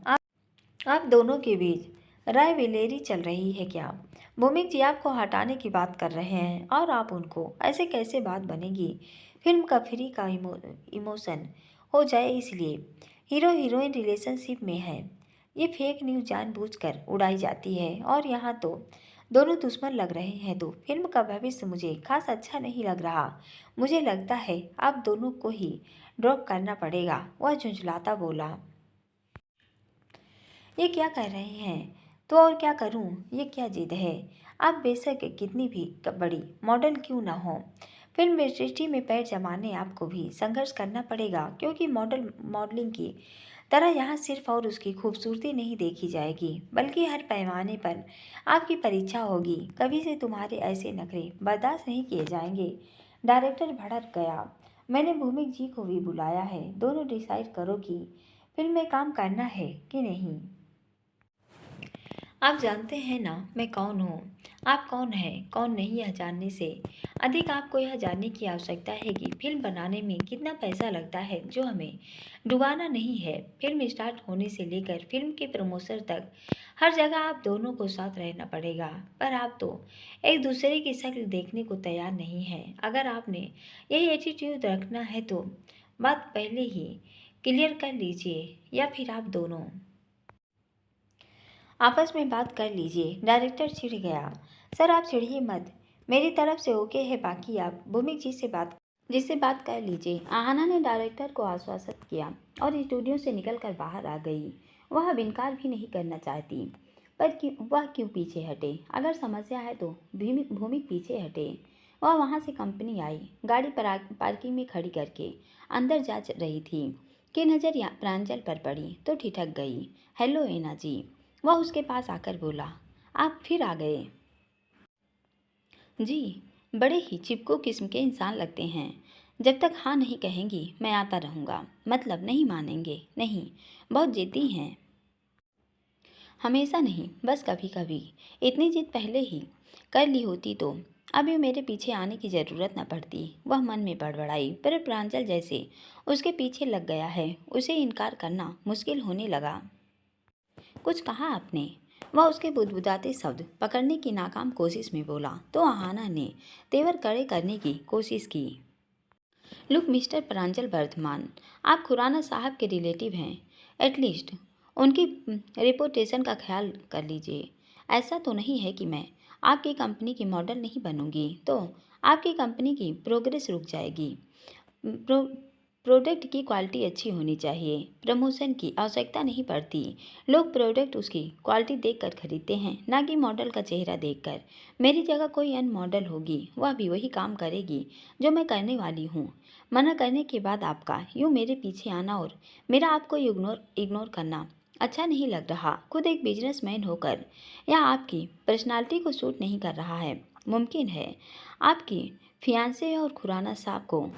आप दोनों के बीच राय विलेरी चल रही है क्या? भूमिक जी आपको हटाने की बात कर रहे हैं और आप उनको, ऐसे कैसे बात बनेगी? फिल्म का फ्री का इमोशन हो जाए इसलिए हीरो हीरोइन रिलेशनशिप में है। ये फेक न्यूज़ जानबूझकर उड़ाई जाती है, और यहाँ तो दोनों दुश्मन लग रहे हैं, तो फिल्म का भविष्य मुझे खास अच्छा नहीं लग रहा। मुझे लगता है आप दोनों को ही ड्रॉप करना पड़ेगा। वह झुंझलाता बोला। ये क्या कर रहे हैं? तो और क्या करूं? ये क्या जिद है? आप बेशक कितनी भी बड़ी मॉडल क्यों ना हो, फिल्म इंडस्ट्री में पैर जमाने आपको भी संघर्ष करना पड़ेगा, क्योंकि मॉडलिंग की तरह यहाँ सिर्फ और उसकी खूबसूरती नहीं देखी जाएगी, बल्कि हर पैमाने पर आपकी परीक्षा होगी। कभी से तुम्हारे ऐसे नखरे बर्दाश्त नहीं किए जाएंगे। डायरेक्टर भड़क गया। मैंने भूमिक जी को भी बुलाया है, दोनों डिसाइड करो कि फिल्म में काम करना है कि नहीं। आप जानते हैं ना मैं कौन हूँ? आप कौन हैं कौन नहीं, यह जानने से अधिक आपको यह जानने की आवश्यकता है कि फिल्म बनाने में कितना पैसा लगता है, जो हमें डुबाना नहीं है। फिल्म स्टार्ट होने से लेकर फिल्म के प्रमोशन तक हर जगह आप दोनों को साथ रहना पड़ेगा, पर आप तो एक दूसरे की शक्ल देखने को तैयार नहीं हैं। अगर आपने यही एटीट्यूड रखना है तो बात पहले ही क्लियर कर लीजिए, या फिर आप दोनों आपस में बात कर लीजिए। डायरेक्टर चिढ़ गया। सर आप चिढ़िए मत, मेरी तरफ से ओके है, बाकी आप भूमिक जी से बात कर लीजिए। आहाना ने डायरेक्टर को आश्वासित किया और स्टूडियो से निकलकर बाहर आ गई। वह अब इनकार भी नहीं करना चाहती, पर वह क्यों पीछे हटे? अगर समस्या है तो भूमिक पीछे हटे। वह वहाँ से कंपनी आई, गाड़ी पार्किंग में खड़ी करके अंदर जा रही थी कि नज़र प्रांजल पर पड़ी तो ठिठक गई। हेलो एना जी, वह उसके पास आकर बोला। आप फिर आ गए? जी, बड़े ही चिपकू किस्म के इंसान लगते हैं। जब तक हाँ नहीं कहेंगी मैं आता रहूँगा। मतलब नहीं मानेंगे? नहीं, बहुत जिद्दी हैं। हमेशा नहीं, बस कभी कभी। इतनी जिद पहले ही कर ली होती तो अभी मेरे पीछे आने की ज़रूरत न पड़ती। वह मन में बड़बड़ाई, पर प्रांजल जैसे उसके पीछे लग गया है, उसे इनकार करना मुश्किल होने लगा। कुछ कहा आपने? वह उसके बुदबुदाते शब्द पकड़ने की नाकाम कोशिश में बोला तो आहाना ने तेवर कड़े करने की कोशिश की। लुक मिस्टर प्रांजल वर्धमान, आप खुराना साहब के रिलेटिव हैं। एटलीस्ट उनकी रेपुटेशन का ख्याल कर लीजिए। ऐसा तो नहीं है कि मैं आपकी कंपनी की मॉडल नहीं बनूंगी तो आपकी कंपनी की प्रोग्रेस रुक जाएगी। प्रोडक्ट की क्वालिटी अच्छी होनी चाहिए। प्रमोशन की आवश्यकता नहीं पड़ती। लोग प्रोडक्ट उसकी क्वालिटी देखकर खरीदते हैं, ना कि मॉडल का चेहरा देखकर। मेरी जगह कोई अन्य मॉडल होगी, वह भी वही काम करेगी जो मैं करने वाली हूँ। मना करने के बाद आपका यूँ मेरे पीछे आना और मेरा आपको इग्नोर करना अच्छा नहीं लग रहा। खुद एक बिजनेसमैन होकर यह आपकी पर्सनालिटी को सूट नहीं कर रहा है। मुमकिन है आपकी फियांसे और खुराना साहब को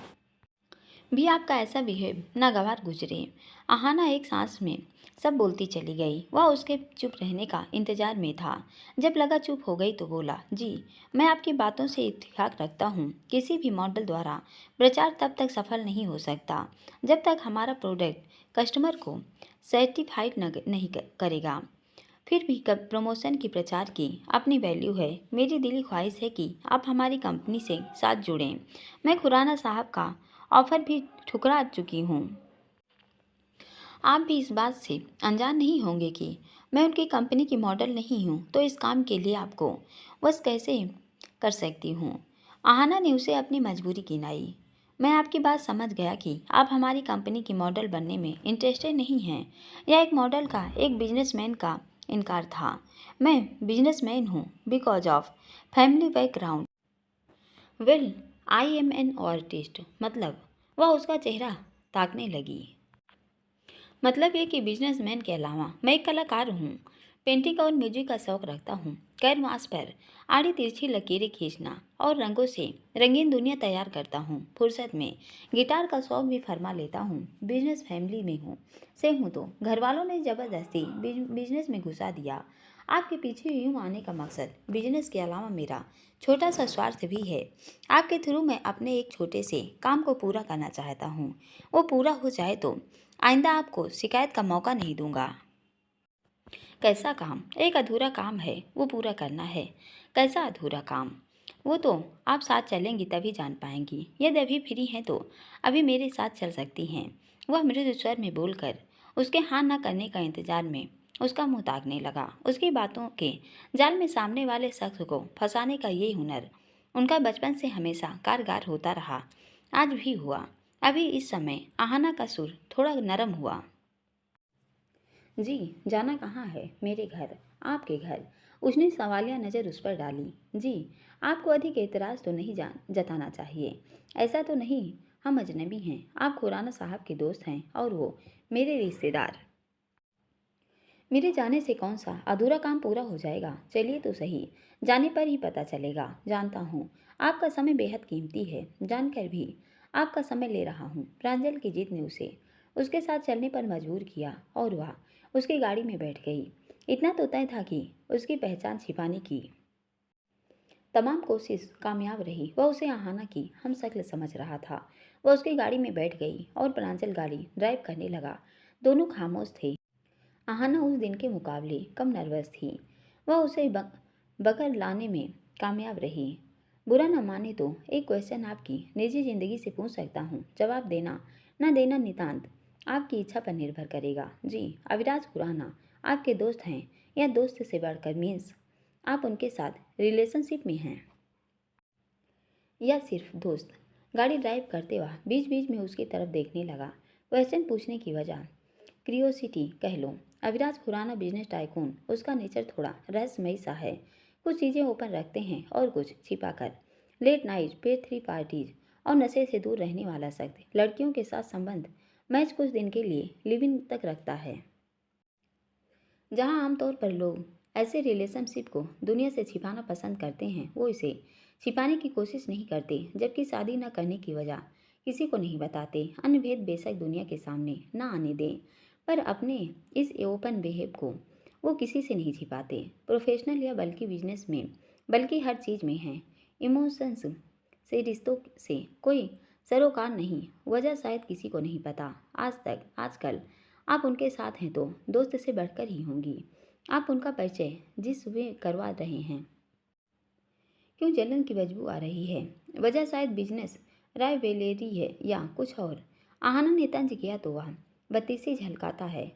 भी आपका ऐसा बिहेव नागवार गुजरे। आहाना एक सांस में सब बोलती चली गई। वह उसके चुप रहने का इंतजार में था। जब लगा चुप हो गई तो बोला, जी मैं आपकी बातों से इत्तेफाक रखता हूँ। किसी भी मॉडल द्वारा प्रचार तब तक सफल नहीं हो सकता जब तक हमारा प्रोडक्ट कस्टमर को सर्टिफाइड नहीं करेगा। फिर भी प्रमोशन की प्रचार की अपनी वैल्यू है। मेरी दिली ख्वाहिश है कि आप हमारी कंपनी से साथ जुड़ें। मैं खुराना साहब का ऑफर भी ठुकरा चुकी हूँ। आप भी इस बात से अनजान नहीं होंगे कि मैं उनकी कंपनी की मॉडल नहीं हूँ, तो इस काम के लिए आपको बस कैसे कर सकती हूँ। आहाना ने उसे अपनी मजबूरी गिनाई। मैं आपकी बात समझ गया कि आप हमारी कंपनी की मॉडल बनने में इंटरेस्टेड नहीं हैं। यह एक मॉडल का एक बिजनेसमैन का इनकार था। मैं बिजनेसमैन हूँ because of family background. Well, I am an artist. मतलब वह उसका चेहरा ताकने लगी। मतलब ये कि बिजनेसमैन के अलावा मैं एक कलाकार हूँ। पेंटिंग और म्यूजिक का शौक रखता हूँ। कैनवास पर आड़ी तिरछी लकीरें खींचना और रंगों से रंगीन दुनिया तैयार करता हूँ। फुर्सत में गिटार का शौक भी फरमा लेता हूँ। बिजनेस फैमिली में हूँ तो घर वालों ने ज़बरदस्ती बिजनेस में घुसा दिया। आपके पीछे यूँ आने का मकसद बिजनेस के अलावा मेरा छोटा सा स्वार्थ भी है। आपके थ्रू मैं अपने एक छोटे से काम को पूरा करना चाहता हूँ। वो पूरा हो जाए तो आइंदा आपको शिकायत का मौका नहीं दूंगा। कैसा काम? एक अधूरा काम है, वो पूरा करना है। कैसा अधूरा काम? वो तो आप साथ चलेंगी तभी जान पाएंगी। यदि अभी फ्री हैं तो अभी मेरे साथ चल सकती हैं। वह मृदु स्वर में बोलकर उसके हाँ न करने का इंतजार में उसका मुंह ताकने लगा। उसकी बातों के जाल में सामने वाले शख्स को फंसाने का ये हुनर उनका बचपन से हमेशा कारगर होता रहा। आज भी हुआ। अभी इस समय आहाना का सुर थोड़ा नरम हुआ। जी, जाना कहाँ है? मेरे घर। आपके घर? उसने सवालिया नज़र उस पर डाली। जी, आपको अधिक एतराज़ तो नहीं जताना चाहिए। ऐसा तो नहीं, हम अजनबी हैं। आप खुराना साहब के दोस्त हैं और वो मेरे रिश्तेदार। मेरे जाने से कौन सा अधूरा काम पूरा हो जाएगा? चलिए तो सही, जाने पर ही पता चलेगा। जानता हूँ आपका समय बेहद कीमती है, जानकर भी आपका समय ले रहा हूँ। प्रांजल की जिद ने उसे उसके साथ चलने पर मजबूर किया और वह उसकी गाड़ी में बैठ गई। इतना तो तय था कि उसकी पहचान छिपाने की तमाम कोशिश कामयाब रही। वह उसे आहाना की हम शक्ल समझ रहा था। वह उसकी गाड़ी में बैठ गई और प्रांजल गाड़ी ड्राइव करने लगा। दोनों खामोश थे। आहाना उस दिन के मुकाबले कम नर्वस थी। वह उसे बगल लाने में कामयाब रही। बुरा न माने तो एक क्वेश्चन आपकी निजी ज़िंदगी से पूछ सकता हूँ। जवाब देना न देना नितांत आपकी इच्छा पर निर्भर करेगा। जी, अविराज खुराना आपके दोस्त हैं या दोस्त से बढ़कर मीन्स आप उनके साथ रिलेशनशिप में हैं या सिर्फ दोस्त? गाड़ी ड्राइव करते हुए बीच बीच में उसकी तरफ देखने लगा। क्वेश्चन पूछने की वजह क्रियोसिटी कह लो। अविराज खुराना बिजनेस टाइकून, उसका नेचर थोड़ा रहस्यमयी सा है। कुछ चीज़ें ओपन रखते हैं और कुछ छिपा कर। लेट नाइट पेड 3 पार्टीज और नशे से दूर रहने वाला शख्स लड़कियों के साथ संबंध मैच कुछ दिन के लिए लिविंग तक रखता है। जहां आमतौर पर लोग ऐसे रिलेशनशिप को दुनिया से छिपाना पसंद करते हैं, वो इसे छिपाने की कोशिश नहीं करते। जबकि शादी न करने की वजह किसी को नहीं बताते। अन्य भेद बेशक दुनिया के सामने ना आने दें, पर अपने इस ओपन बिहेव को वो किसी से नहीं छिपाते। प्रोफेशनल या बल्कि बिजनेस में, बल्कि हर चीज़ में हैं। इमोशंस से, रिश्तों से कोई सरोकार नहीं। वजह शायद किसी को नहीं पता आज तक। आजकल आप उनके साथ हैं तो दोस्त से बढ़कर ही होंगी। आप उनका परिचय जिस वे करवा रहे हैं, क्यों जलन की बदबू आ रही है? वजह शायद बिजनेस रायवेलेरी है या कुछ और। आहाना ने तंज किया तो वह बत्तीसी झलकाता है,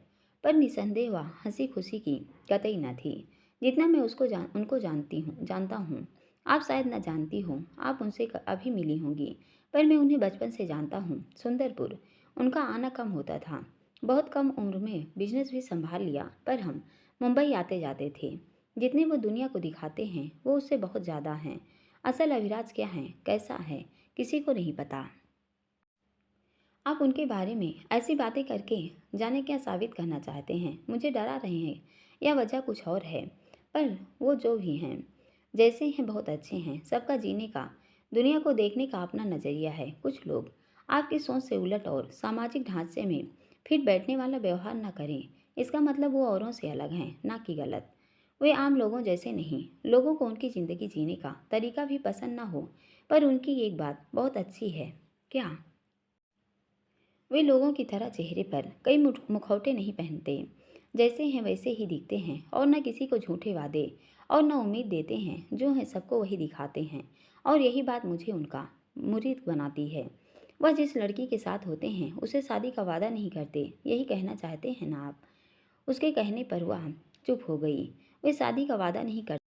पर निसंदेह वह हंसी खुशी की कतई न थी। जितना मैं उनको जानता हूँ। आप शायद न जानती हो, आप उनसे अभी मिली होंगी, पर मैं उन्हें बचपन से जानता हूँ। सुंदरपुर उनका आना कम होता था। बहुत कम उम्र में बिजनेस भी संभाल लिया, पर हम मुंबई आते जाते थे। जितने वो दुनिया को दिखाते हैं वो उससे बहुत ज़्यादा हैं। असल अविराज क्या है, कैसा है, किसी को नहीं पता। आप उनके बारे में ऐसी बातें करके जाने क्या साबित करना चाहते हैं? मुझे डरा रहे हैं या वजह कुछ और है? पर वो जो भी हैं, जैसे हैं, बहुत अच्छे हैं। सबका जीने का, दुनिया को देखने का अपना नज़रिया है। कुछ लोग आपकी सोच से उलट और सामाजिक ढांचे में फिट बैठने वाला व्यवहार ना करें। इसका मतलब वो औरों से अलग हैं, ना कि गलत। वे आम लोगों जैसे नहीं। लोगों को उनकी ज़िंदगी जीने का तरीका भी पसंद ना हो, पर उनकी एक बात बहुत अच्छी है। क्या? वे लोगों की तरह चेहरे पर कई मुखौटे नहीं पहनते। जैसे हैं वैसे ही दिखते हैं, और न किसी को झूठे वादे और न उम्मीद देते हैं। जो है सबको वही दिखाते हैं, और यही बात मुझे उनका मुरीद बनाती है। वह जिस लड़की के साथ होते हैं उसे शादी का वादा नहीं करते, यही कहना चाहते हैं ना आप? उसके कहने पर वह चुप हो गई। वे शादी का वादा नहीं करते,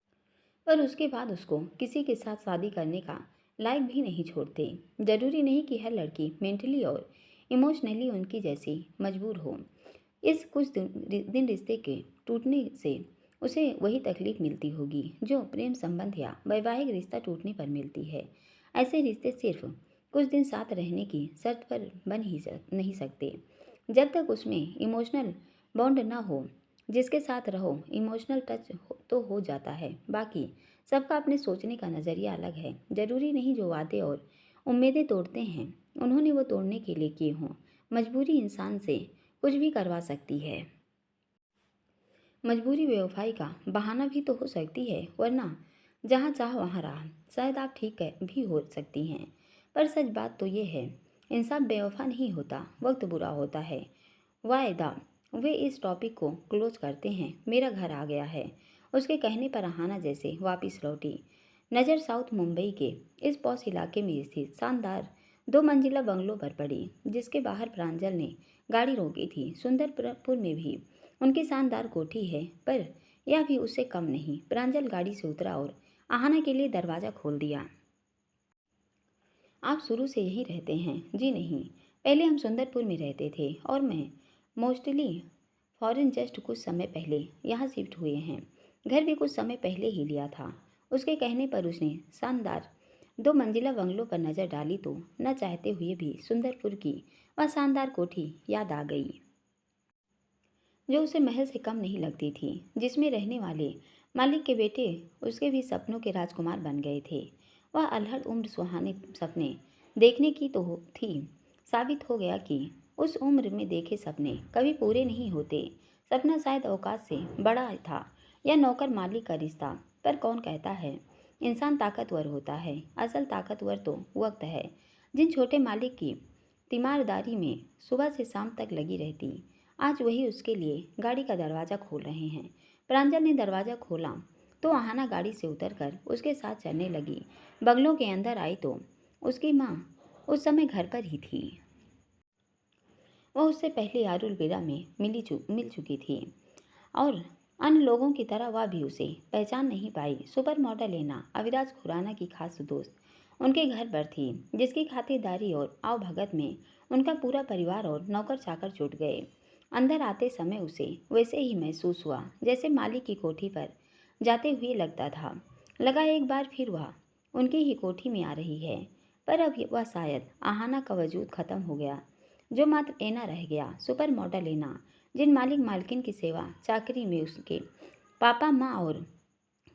पर उसके बाद उसको किसी के साथ शादी करने का लायक भी नहीं छोड़ते। जरूरी नहीं कि हर लड़की मेंटली और इमोशनली उनकी जैसी मजबूर हो। इस कुछ दिन रिश्ते के टूटने से उसे वही तकलीफ मिलती होगी जो प्रेम संबंध या वैवाहिक रिश्ता टूटने पर मिलती है। ऐसे रिश्ते सिर्फ कुछ दिन साथ रहने की शर्त पर बन ही नहीं सकते। जब तक उसमें इमोशनल बॉन्ड ना हो। जिसके साथ रहो इमोशनल टच तो हो जाता है। बाकी सबका अपने सोचने का नज़रिया अलग है। ज़रूरी नहीं जो वादे और उम्मीदें तोड़ते हैं उन्होंने वो तोड़ने के लिए किए हों। मजबूरी इंसान से कुछ भी करवा सकती है। मजबूरी बेवफाई का बहाना भी तो हो सकती है, वरना जहाँ चाह वहाँ रहा। शायद आप ठीक भी हो सकती हैं, पर सच बात तो ये है, इंसान बेवफा नहीं होता, वक्त बुरा होता है। वायदा। वे इस टॉपिक को क्लोज करते हैं। मेरा घर आ गया है। उसके कहने पर आहाना जैसे वापस लौटी। नज़र साउथ मुंबई के इस पॉश इलाके में स्थित शानदार 2 मंजिला बंगलों पर पड़ी, जिसके बाहर प्रांजल ने गाड़ी रोकी थी। सुंदरपुर में भी उनकी शानदार कोठी है, पर यह भी उससे कम नहीं। प्रांजल गाड़ी से उतरा और आहाना के लिए दरवाज़ा खोल दिया। आप शुरू से यहीं रहते हैं? जी नहीं, पहले हम सुंदरपुर में रहते थे, और मैं मोस्टली फॉरेन जस्ट कुछ समय पहले यहाँ शिफ्ट हुए हैं। घर भी कुछ समय पहले ही लिया था। उसके कहने पर उसने शानदार 2 मंजिला बंगलों पर नज़र डाली तो न चाहते हुए भी सुंदरपुर की वह शानदार कोठी याद आ गई, जो उसे महल से कम नहीं लगती थी, जिसमें रहने वाले मालिक के बेटे उसके भी सपनों के राजकुमार बन गए थे। वह अल्हड़ उम्र सुहाने सपने देखने की तो थी। साबित हो गया कि उस उम्र में देखे सपने कभी पूरे नहीं होते। सपना शायद औकात से बड़ा था, या नौकर मालिक का रिश्ता, पर कौन कहता है इंसान ताकतवर होता है? असल ताकतवर तो वक्त है। जिन छोटे मालिक की तीमारदारी में सुबह से शाम तक लगी रहती, आज वही उसके लिए गाड़ी का दरवाज़ा खोल रहे हैं। प्रांजल ने दरवाज़ा खोला तो आहाना गाड़ी से उतरकर उसके साथ चलने लगी। बंगलों के अंदर आई तो उसकी माँ उस समय घर पर ही थी। वह उससे पहले आरुलविदा में मिल चुकी थी, और अन्य लोगों की तरह वह भी उसे पहचान नहीं पाई। सुपर मॉडल लेना अविराज खुराना की खास दोस्त उनके घर पर थी, जिसकी खातिरदारी और आवभगत में उनका पूरा परिवार और नौकर चाकर जुट गए। अंदर आते समय उसे वैसे ही महसूस हुआ जैसे मालिक की कोठी पर जाते हुए लगता था। लगा एक बार फिर वह उनकी ही कोठी में आ रही है, पर अब वह शायद आहाना का वजूद खत्म हो गया, जो मात्र एना रह गया। सुपर मॉडल एना, जिन मालिक मालकिन की सेवा चाकरी में उसके पापा माँ और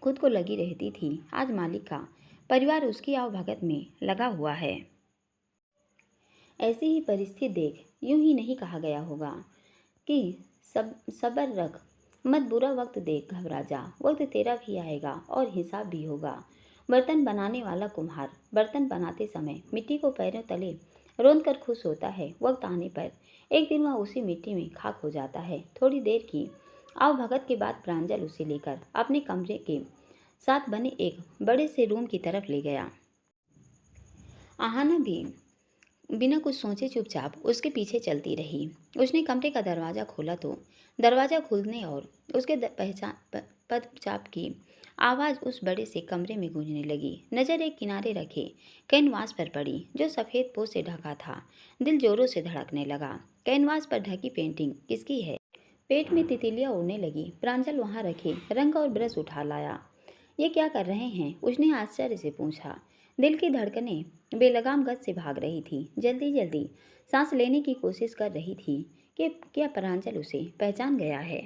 खुद को लगी रहती थी, आज मालिक का परिवार उसकी आवभगत में लगा हुआ है।
ऐसी ही परिस्थिति देख, यूं ही नहीं कहा गया होगा कि सब्र रख, मत बुरा वक्त देख घबरा जा, वक्त तेरा भी आएगा और हिसाब भी होगा। बर्तन बनाने वाला कुम्हार बर्तन बनाते समय मिट्टी को पैरों तले रोंद कर खुश होता है। वक्त आने पर एक दिन वह उसी मिट्टी में खाक हो जाता है। थोड़ी देर की आवभगत के बाद प्रांजल उसे लेकर अपने कमरे के साथ बने एक बड़े से रूम की तरफ ले गया। आहाना भी बिना कुछ सोचे चुपचाप उसके पीछे चलती रही। उसने कमरे का दरवाज़ा खोला तो दरवाज़ा खुलने और उसके पदचाप की आवाज़ उस बड़े से कमरे में गूंजने लगी। नज़र एक किनारे रखे कैनवास पर पड़ी जो सफ़ेद पोत से ढका था। दिल जोरों से धड़कने लगा। कैनवास पर ढकी पेंटिंग किसकी है? पेट में तितलियाँ उड़ने लगी। प्रांजल वहाँ रखे रंग और ब्रश उठा लाया। ये क्या कर रहे हैं? उसने आश्चर्य से पूछा। दिल की धड़कनें बेलगाम गति से भाग रही थी। जल्दी जल्दी सांस लेने की कोशिश कर रही थी कि क्या प्रांजल उसे पहचान गया है।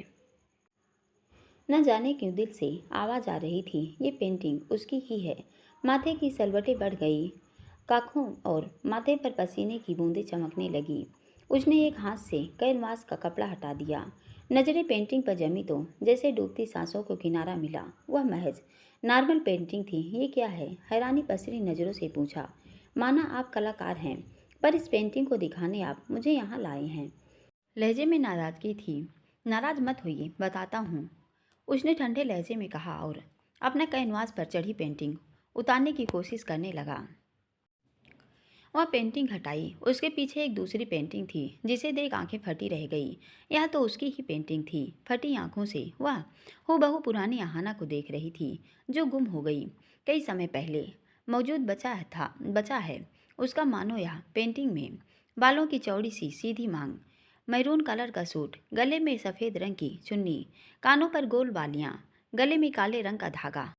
न जाने क्यों दिल से आवाज़ आ रही थी, ये पेंटिंग उसकी ही है। माथे की सलवटें बढ़ गई, काखों और माथे पर पसीने की बूंदें चमकने लगी। उसने एक हाथ से कैनवास का कपड़ा हटा दिया। नजरें पेंटिंग पर जमी तो जैसे डूबती सांसों को किनारा मिला। वह महज नॉर्मल पेंटिंग थी। ये क्या है? हैरानी पसरी नज़रों से पूछा। माना आप कलाकार हैं, पर इस पेंटिंग को दिखाने आप मुझे यहाँ लाए हैं। लहजे में नाराज़गी थी। नाराज मत होइए, बताता हूँ, उसने ठंडे लहजे में कहा और अपना कैनवास पर चढ़ी पेंटिंग उतारने की कोशिश करने लगा। वह पेंटिंग हटाई। उसके पीछे एक दूसरी पेंटिंग थी जिसे देख आंखें फटी रह गई। यह तो उसकी ही पेंटिंग थी। फटी आंखों से वह हूबहू पुरानी आहाना को देख रही थी जो गुम हो गई कई समय पहले। मौजूद बचा है उसका मानो यह पेंटिंग में बालों की चौड़ी सी सीधी मांग, मैरून कलर का सूट, गले में सफ़ेद रंग की चुन्नी, कानों पर गोल बालियाँ, गले में काले रंग का धागा।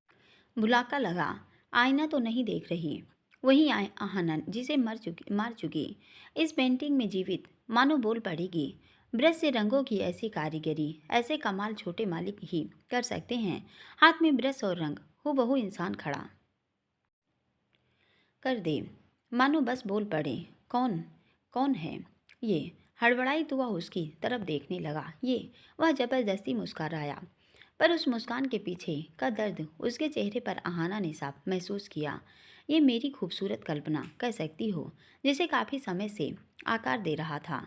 बुलाका लगा। आईना तो नहीं देख रही, वही आहाना जिसे मार चुकी इस पेंटिंग में जीवित मानो बोल पड़ेगी। ब्रश से रंगों की ऐसी कारीगरी, ऐसे कमाल छोटे मालिक ही कर सकते हैं। हाथ में ब्रश और रंग, हूबहू इंसान खड़ा कर दे, मानो बस बोल पड़े। कौन कौन है ये? हड़बड़ाई तो वह उसकी तरफ देखने लगा। ये वह जबरदस्ती मुस्कुराया, पर उस मुस्कान के पीछे का दर्द उसके चेहरे पर आहाना ने साफ महसूस किया। ये मेरी खूबसूरत कल्पना कह सकती हो, जिसे काफ़ी समय से आकार दे रहा था,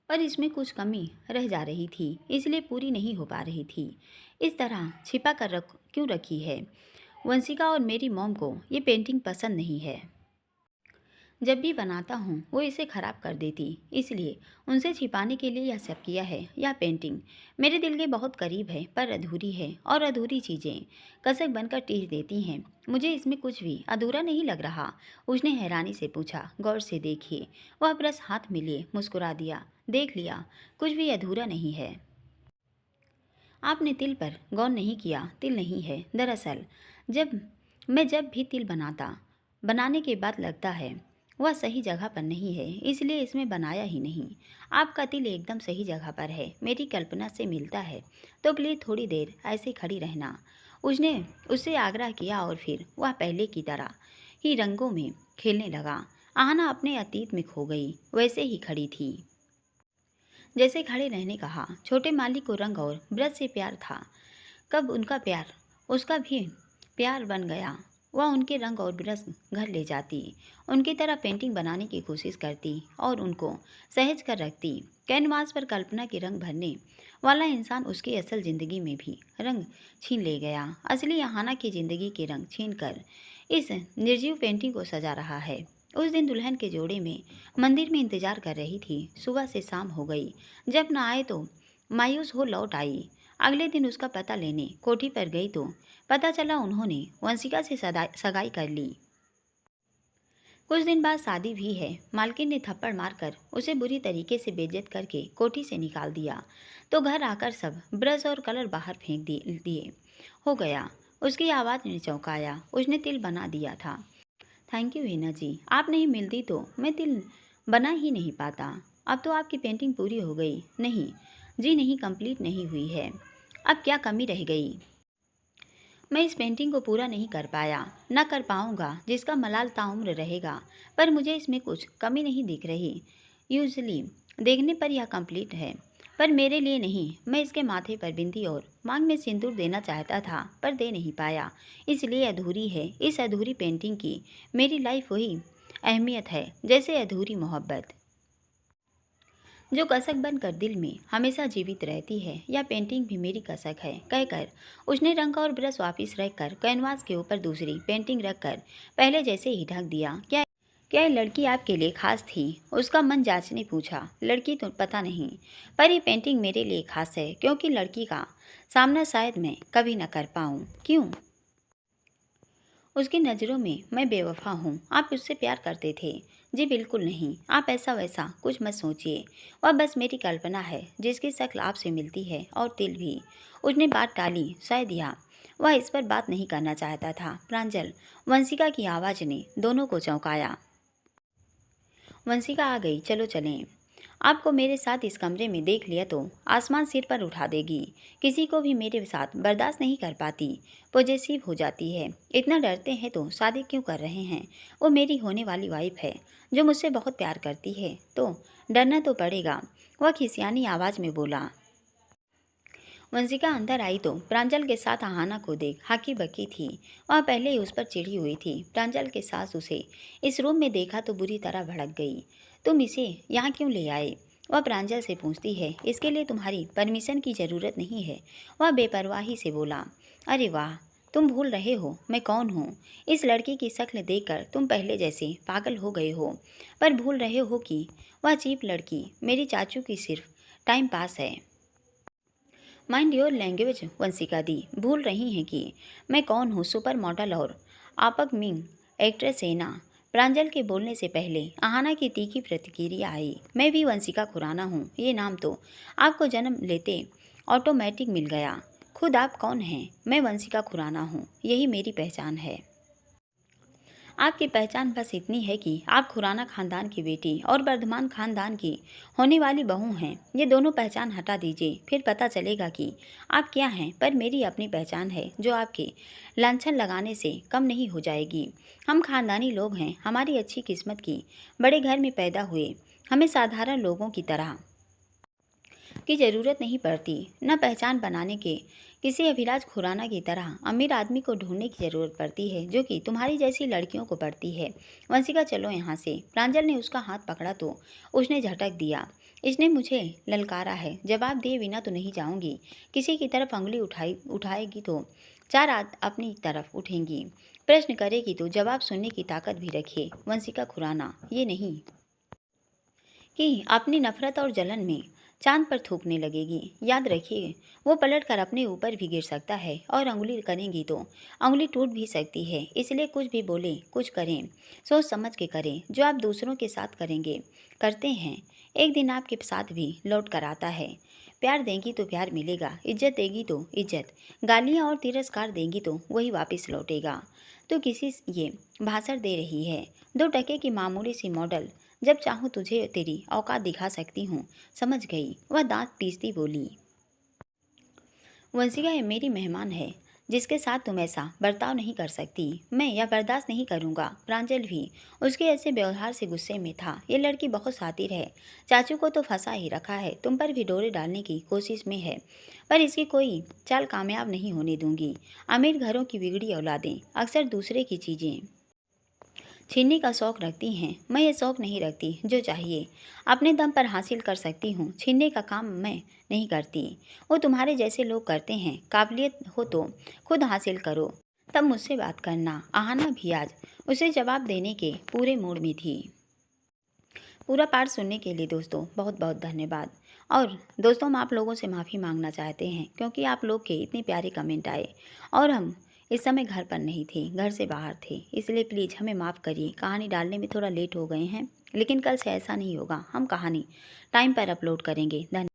पर इसमें कुछ कमी रह जा रही थी, इसलिए पूरी नहीं हो पा रही थी। इस तरह छिपा कर क्यों रखी है? वंशिका और मेरी मॉम को ये पेंटिंग पसंद नहीं है। जब भी बनाता हूँ वो इसे ख़राब कर देती, इसलिए उनसे छिपाने के लिए यह सब किया है। यह पेंटिंग मेरे दिल के बहुत करीब है, पर अधूरी है और अधूरी चीज़ें कसक बनकर टीच देती हैं। मुझे इसमें कुछ भी अधूरा नहीं लग रहा, उसने हैरानी से पूछा। गौर से देखिए, वह ब्रश हाथ में लिए मुस्कुरा दिया। देख लिया, कुछ भी अधूरा नहीं है। आपने तिल पर गौर नहीं किया। तिल नहीं है दरअसल। जब भी तिल बनाने के बाद लगता है वह सही जगह पर नहीं है, इसलिए इसमें बनाया ही नहीं। आपका तिल एकदम सही जगह पर है, मेरी कल्पना से मिलता है। तो प्लीज़ थोड़ी देर ऐसे खड़ी रहना, उसने उससे आग्रह किया और फिर वह पहले की तरह ही रंगों में खेलने लगा। आहाना अपने अतीत में खो गई, वैसे ही खड़ी थी जैसे खड़े रहने कहा। छोटे मालिक को रंग और ब्रश से प्यार था। कब उनका प्यार उसका भी प्यार बन गया। वह उनके रंग और ब्रश घर ले जाती, उनकी तरह पेंटिंग बनाने की कोशिश करती और उनको सहेज कर रखती। कैनवास पर कल्पना के रंग भरने वाला इंसान उसकी असल ज़िंदगी में भी रंग छीन ले गया। असली आहाना की ज़िंदगी के रंग छीन कर इस निर्जीव पेंटिंग को सजा रहा है। उस दिन दुल्हन के जोड़े में मंदिर में इंतजार कर रही थी। सुबह से शाम हो गई, जब न आए तो मायूस हो लौट आई। अगले दिन उसका पता लेने कोठी पर गई तो पता चला उन्होंने वंशिका से सगाई कर ली। कुछ दिन बाद शादी भी है। मालकिन ने थप्पड़ मारकर उसे बुरी तरीके से बेइज्जत करके कोठी से निकाल दिया, तो घर आकर सब ब्रश और कलर बाहर फेंक दिए। हो गया, उसकी आवाज़ ने चौंकाया। उसने तिल बना दिया था। थैंक यू हिना जी, आप नहीं मिलती तो मैं तिल बना ही नहीं पाता। अब तो आपकी पेंटिंग पूरी हो गई। नहीं जी नहीं, कंप्लीट नहीं हुई है। अब क्या कमी रह गई? मैं इस पेंटिंग को पूरा नहीं कर पाया, न कर पाऊंगा, जिसका मलाल ताउम्र रहेगा। पर मुझे इसमें कुछ कमी नहीं दिख रही। यूजली देखने पर यह कंप्लीट है, पर मेरे लिए नहीं। मैं इसके माथे पर बिंदी और मांग में सिंदूर देना चाहता था, पर दे नहीं पाया, इसलिए अधूरी है। इस अधूरी पेंटिंग की मेरी लाइफ वही अहमियत है जैसे अधूरी मोहब्बत, जो कसक बनकर दिल में हमेशा जीवित रहती है। यह पेंटिंग भी मेरी कसक है, कहकर उसने रंग और ब्रश वापिस रखकर कैनवास के ऊपर दूसरी पेंटिंग रखकर पहले जैसे ही ढक दिया। क्या ये लड़की आपके लिए खास थी? उसका मन जांचने पूछा। लड़की तो पता नहीं, पर ये पेंटिंग मेरे लिए खास है, क्योंकि लड़की का सामना शायद मैं कभी न कर पाऊँ। क्यों? उसकी नज़रों में मैं बेवफा हूँ। आप उससे प्यार करते थे? जी बिल्कुल नहीं, आप ऐसा वैसा कुछ मत सोचिए। वह बस मेरी कल्पना है, जिसकी शक्ल आपसे मिलती है और दिल भी। उसने बात टाली, शायद वह इस पर बात नहीं करना चाहता था। प्रांजल, वंशिका की आवाज़ ने दोनों को चौंकाया। वंशिका आ गई। चलो चलें। आपको मेरे साथ इस कमरे में देख लिया तो आसमान सिर पर उठा देगी। किसी को भी मेरे साथ बर्दाश्त नहीं कर पाती, पॉजेसिव हो जाती है। इतना डरते हैं तो शादी क्यों कर रहे हैं? वो मेरी होने वाली वाइफ है, जो मुझसे बहुत प्यार करती है, तो डरना तो पड़ेगा। वह खिसियानी आवाज़ में बोला। वंशिका अंदर आई तो प्रांजल के साथ आहाना को देख हाकी बकी थी। वह पहले ही उस पर चिढ़ी हुई थी। प्रांजल के सास उसे इस रूम में देखा तो बुरी तरह भड़क गई। तुम इसे यहाँ क्यों ले आए? वह प्रांजल से पूछती है। इसके लिए तुम्हारी परमिशन की ज़रूरत नहीं है, वह बेपरवाही से बोला। अरे वाह, तुम भूल रहे हो मैं कौन हूँ। इस लड़की की शक्ल देखकर तुम पहले जैसे पागल हो गए हो, पर भूल रहे हो कि वह चीप लड़की मेरी चाचू की सिर्फ टाइम पास है। माइंड योर लैंग्वेज वंशिका दी। भूल रही हैं कि मैं कौन हूँ? सुपर मॉडल और आपक मिंग एक्ट्रेस सेना। प्रांजल के बोलने से पहले आहाना की तीखी प्रतिक्रिया आई। मैं भी वंशिका खुराना हूँ। ये नाम तो आपको जन्म लेते ऑटोमेटिक मिल गया। खुद आप कौन हैं? मैं वंशिका खुराना हूँ, यही मेरी पहचान है। आपकी पहचान बस इतनी है कि आप खुराना खानदान की बेटी और वर्धमान खानदान की होने वाली बहू हैं। ये दोनों पहचान हटा दीजिए, फिर पता चलेगा कि आप क्या हैं। पर मेरी अपनी पहचान है, जो आपके लांछन लगाने से कम नहीं हो जाएगी। हम खानदानी लोग हैं, हमारी अच्छी किस्मत की बड़े घर में पैदा हुए। हमें साधारण लोगों की तरह की ज़रूरत नहीं पड़ती, न पहचान बनाने के किसी अभिलाष खुराना की तरह अमीर आदमी को ढूंढने की ज़रूरत पड़ती है, जो कि तुम्हारी जैसी लड़कियों को पड़ती है। वंशिका, चलो यहाँ से। प्रांजल ने उसका हाथ पकड़ा तो उसने झटक दिया। इसने मुझे ललकारा है, जवाब दिए बिना तो नहीं जाऊँगी। किसी की तरफ अंगुली उठाएगी तो चार अपनी तरफ उठेंगी। प्रश्न करेगी तो जवाब सुनने की ताकत भी रखिए वंशिका खुराना। ये नहीं कि अपनी नफरत और जलन में चांद पर थूकने लगेगी। याद रखिए, वो पलटकर अपने ऊपर भी गिर सकता है, और उंगली करेंगी तो उंगली टूट भी सकती है। इसलिए कुछ भी बोलें, कुछ करें, सोच समझ के करें। जो आप दूसरों के साथ करते हैं, एक दिन आपके साथ भी लौट कर आता है। प्यार देंगी तो प्यार मिलेगा, इज्जत देगी तो इज्जत, गालियाँ और तिरस्कार देंगी तो वही वापस लौटेगा। तो किसी ये भाषण दे रही है, 2 टके की मामूली सी मॉडल। जब चाहूँ तुझे तेरी औकात दिखा सकती हूँ, समझ गई? वह दांत पीसती बोली। वंशिका, ये मेरी मेहमान है, जिसके साथ तुम ऐसा बर्ताव नहीं कर सकती। मैं यह बर्दाश्त नहीं करूँगा। प्रांजल भी उसके ऐसे व्यवहार से गुस्से में था। ये लड़की बहुत शातिर है, चाचू को तो फंसा ही रखा है, तुम पर भी डोरे डालने की कोशिश में है, पर इसकी कोई चाल कामयाब नहीं होने दूंगी। अमीर घरों की बिगड़ी औलादें अक्सर दूसरे की चीज़ें छीनने का शौक़ रखती हैं। मैं ये शौक़ नहीं रखती। जो चाहिए अपने दम पर हासिल कर सकती हूँ। छीनने का काम मैं नहीं करती, वो तुम्हारे जैसे लोग करते हैं। काबिलियत हो तो खुद हासिल करो, तब मुझसे बात करना। आहाना भी आज उसे जवाब देने के पूरे मूड में थी। पूरा पाठ सुनने के लिए दोस्तों बहुत बहुत धन्यवाद। और दोस्तों, हम आप लोगों से माफ़ी मांगना चाहते हैं, क्योंकि आप लोग के इतने प्यारे कमेंट आए और हम इस समय घर पर नहीं थे, घर से बाहर थे। इसलिए प्लीज़ हमें माफ़ करिए, कहानी डालने में थोड़ा लेट हो गए हैं, लेकिन कल से ऐसा नहीं होगा। हम कहानी टाइम पर अपलोड करेंगे। धन्यवाद।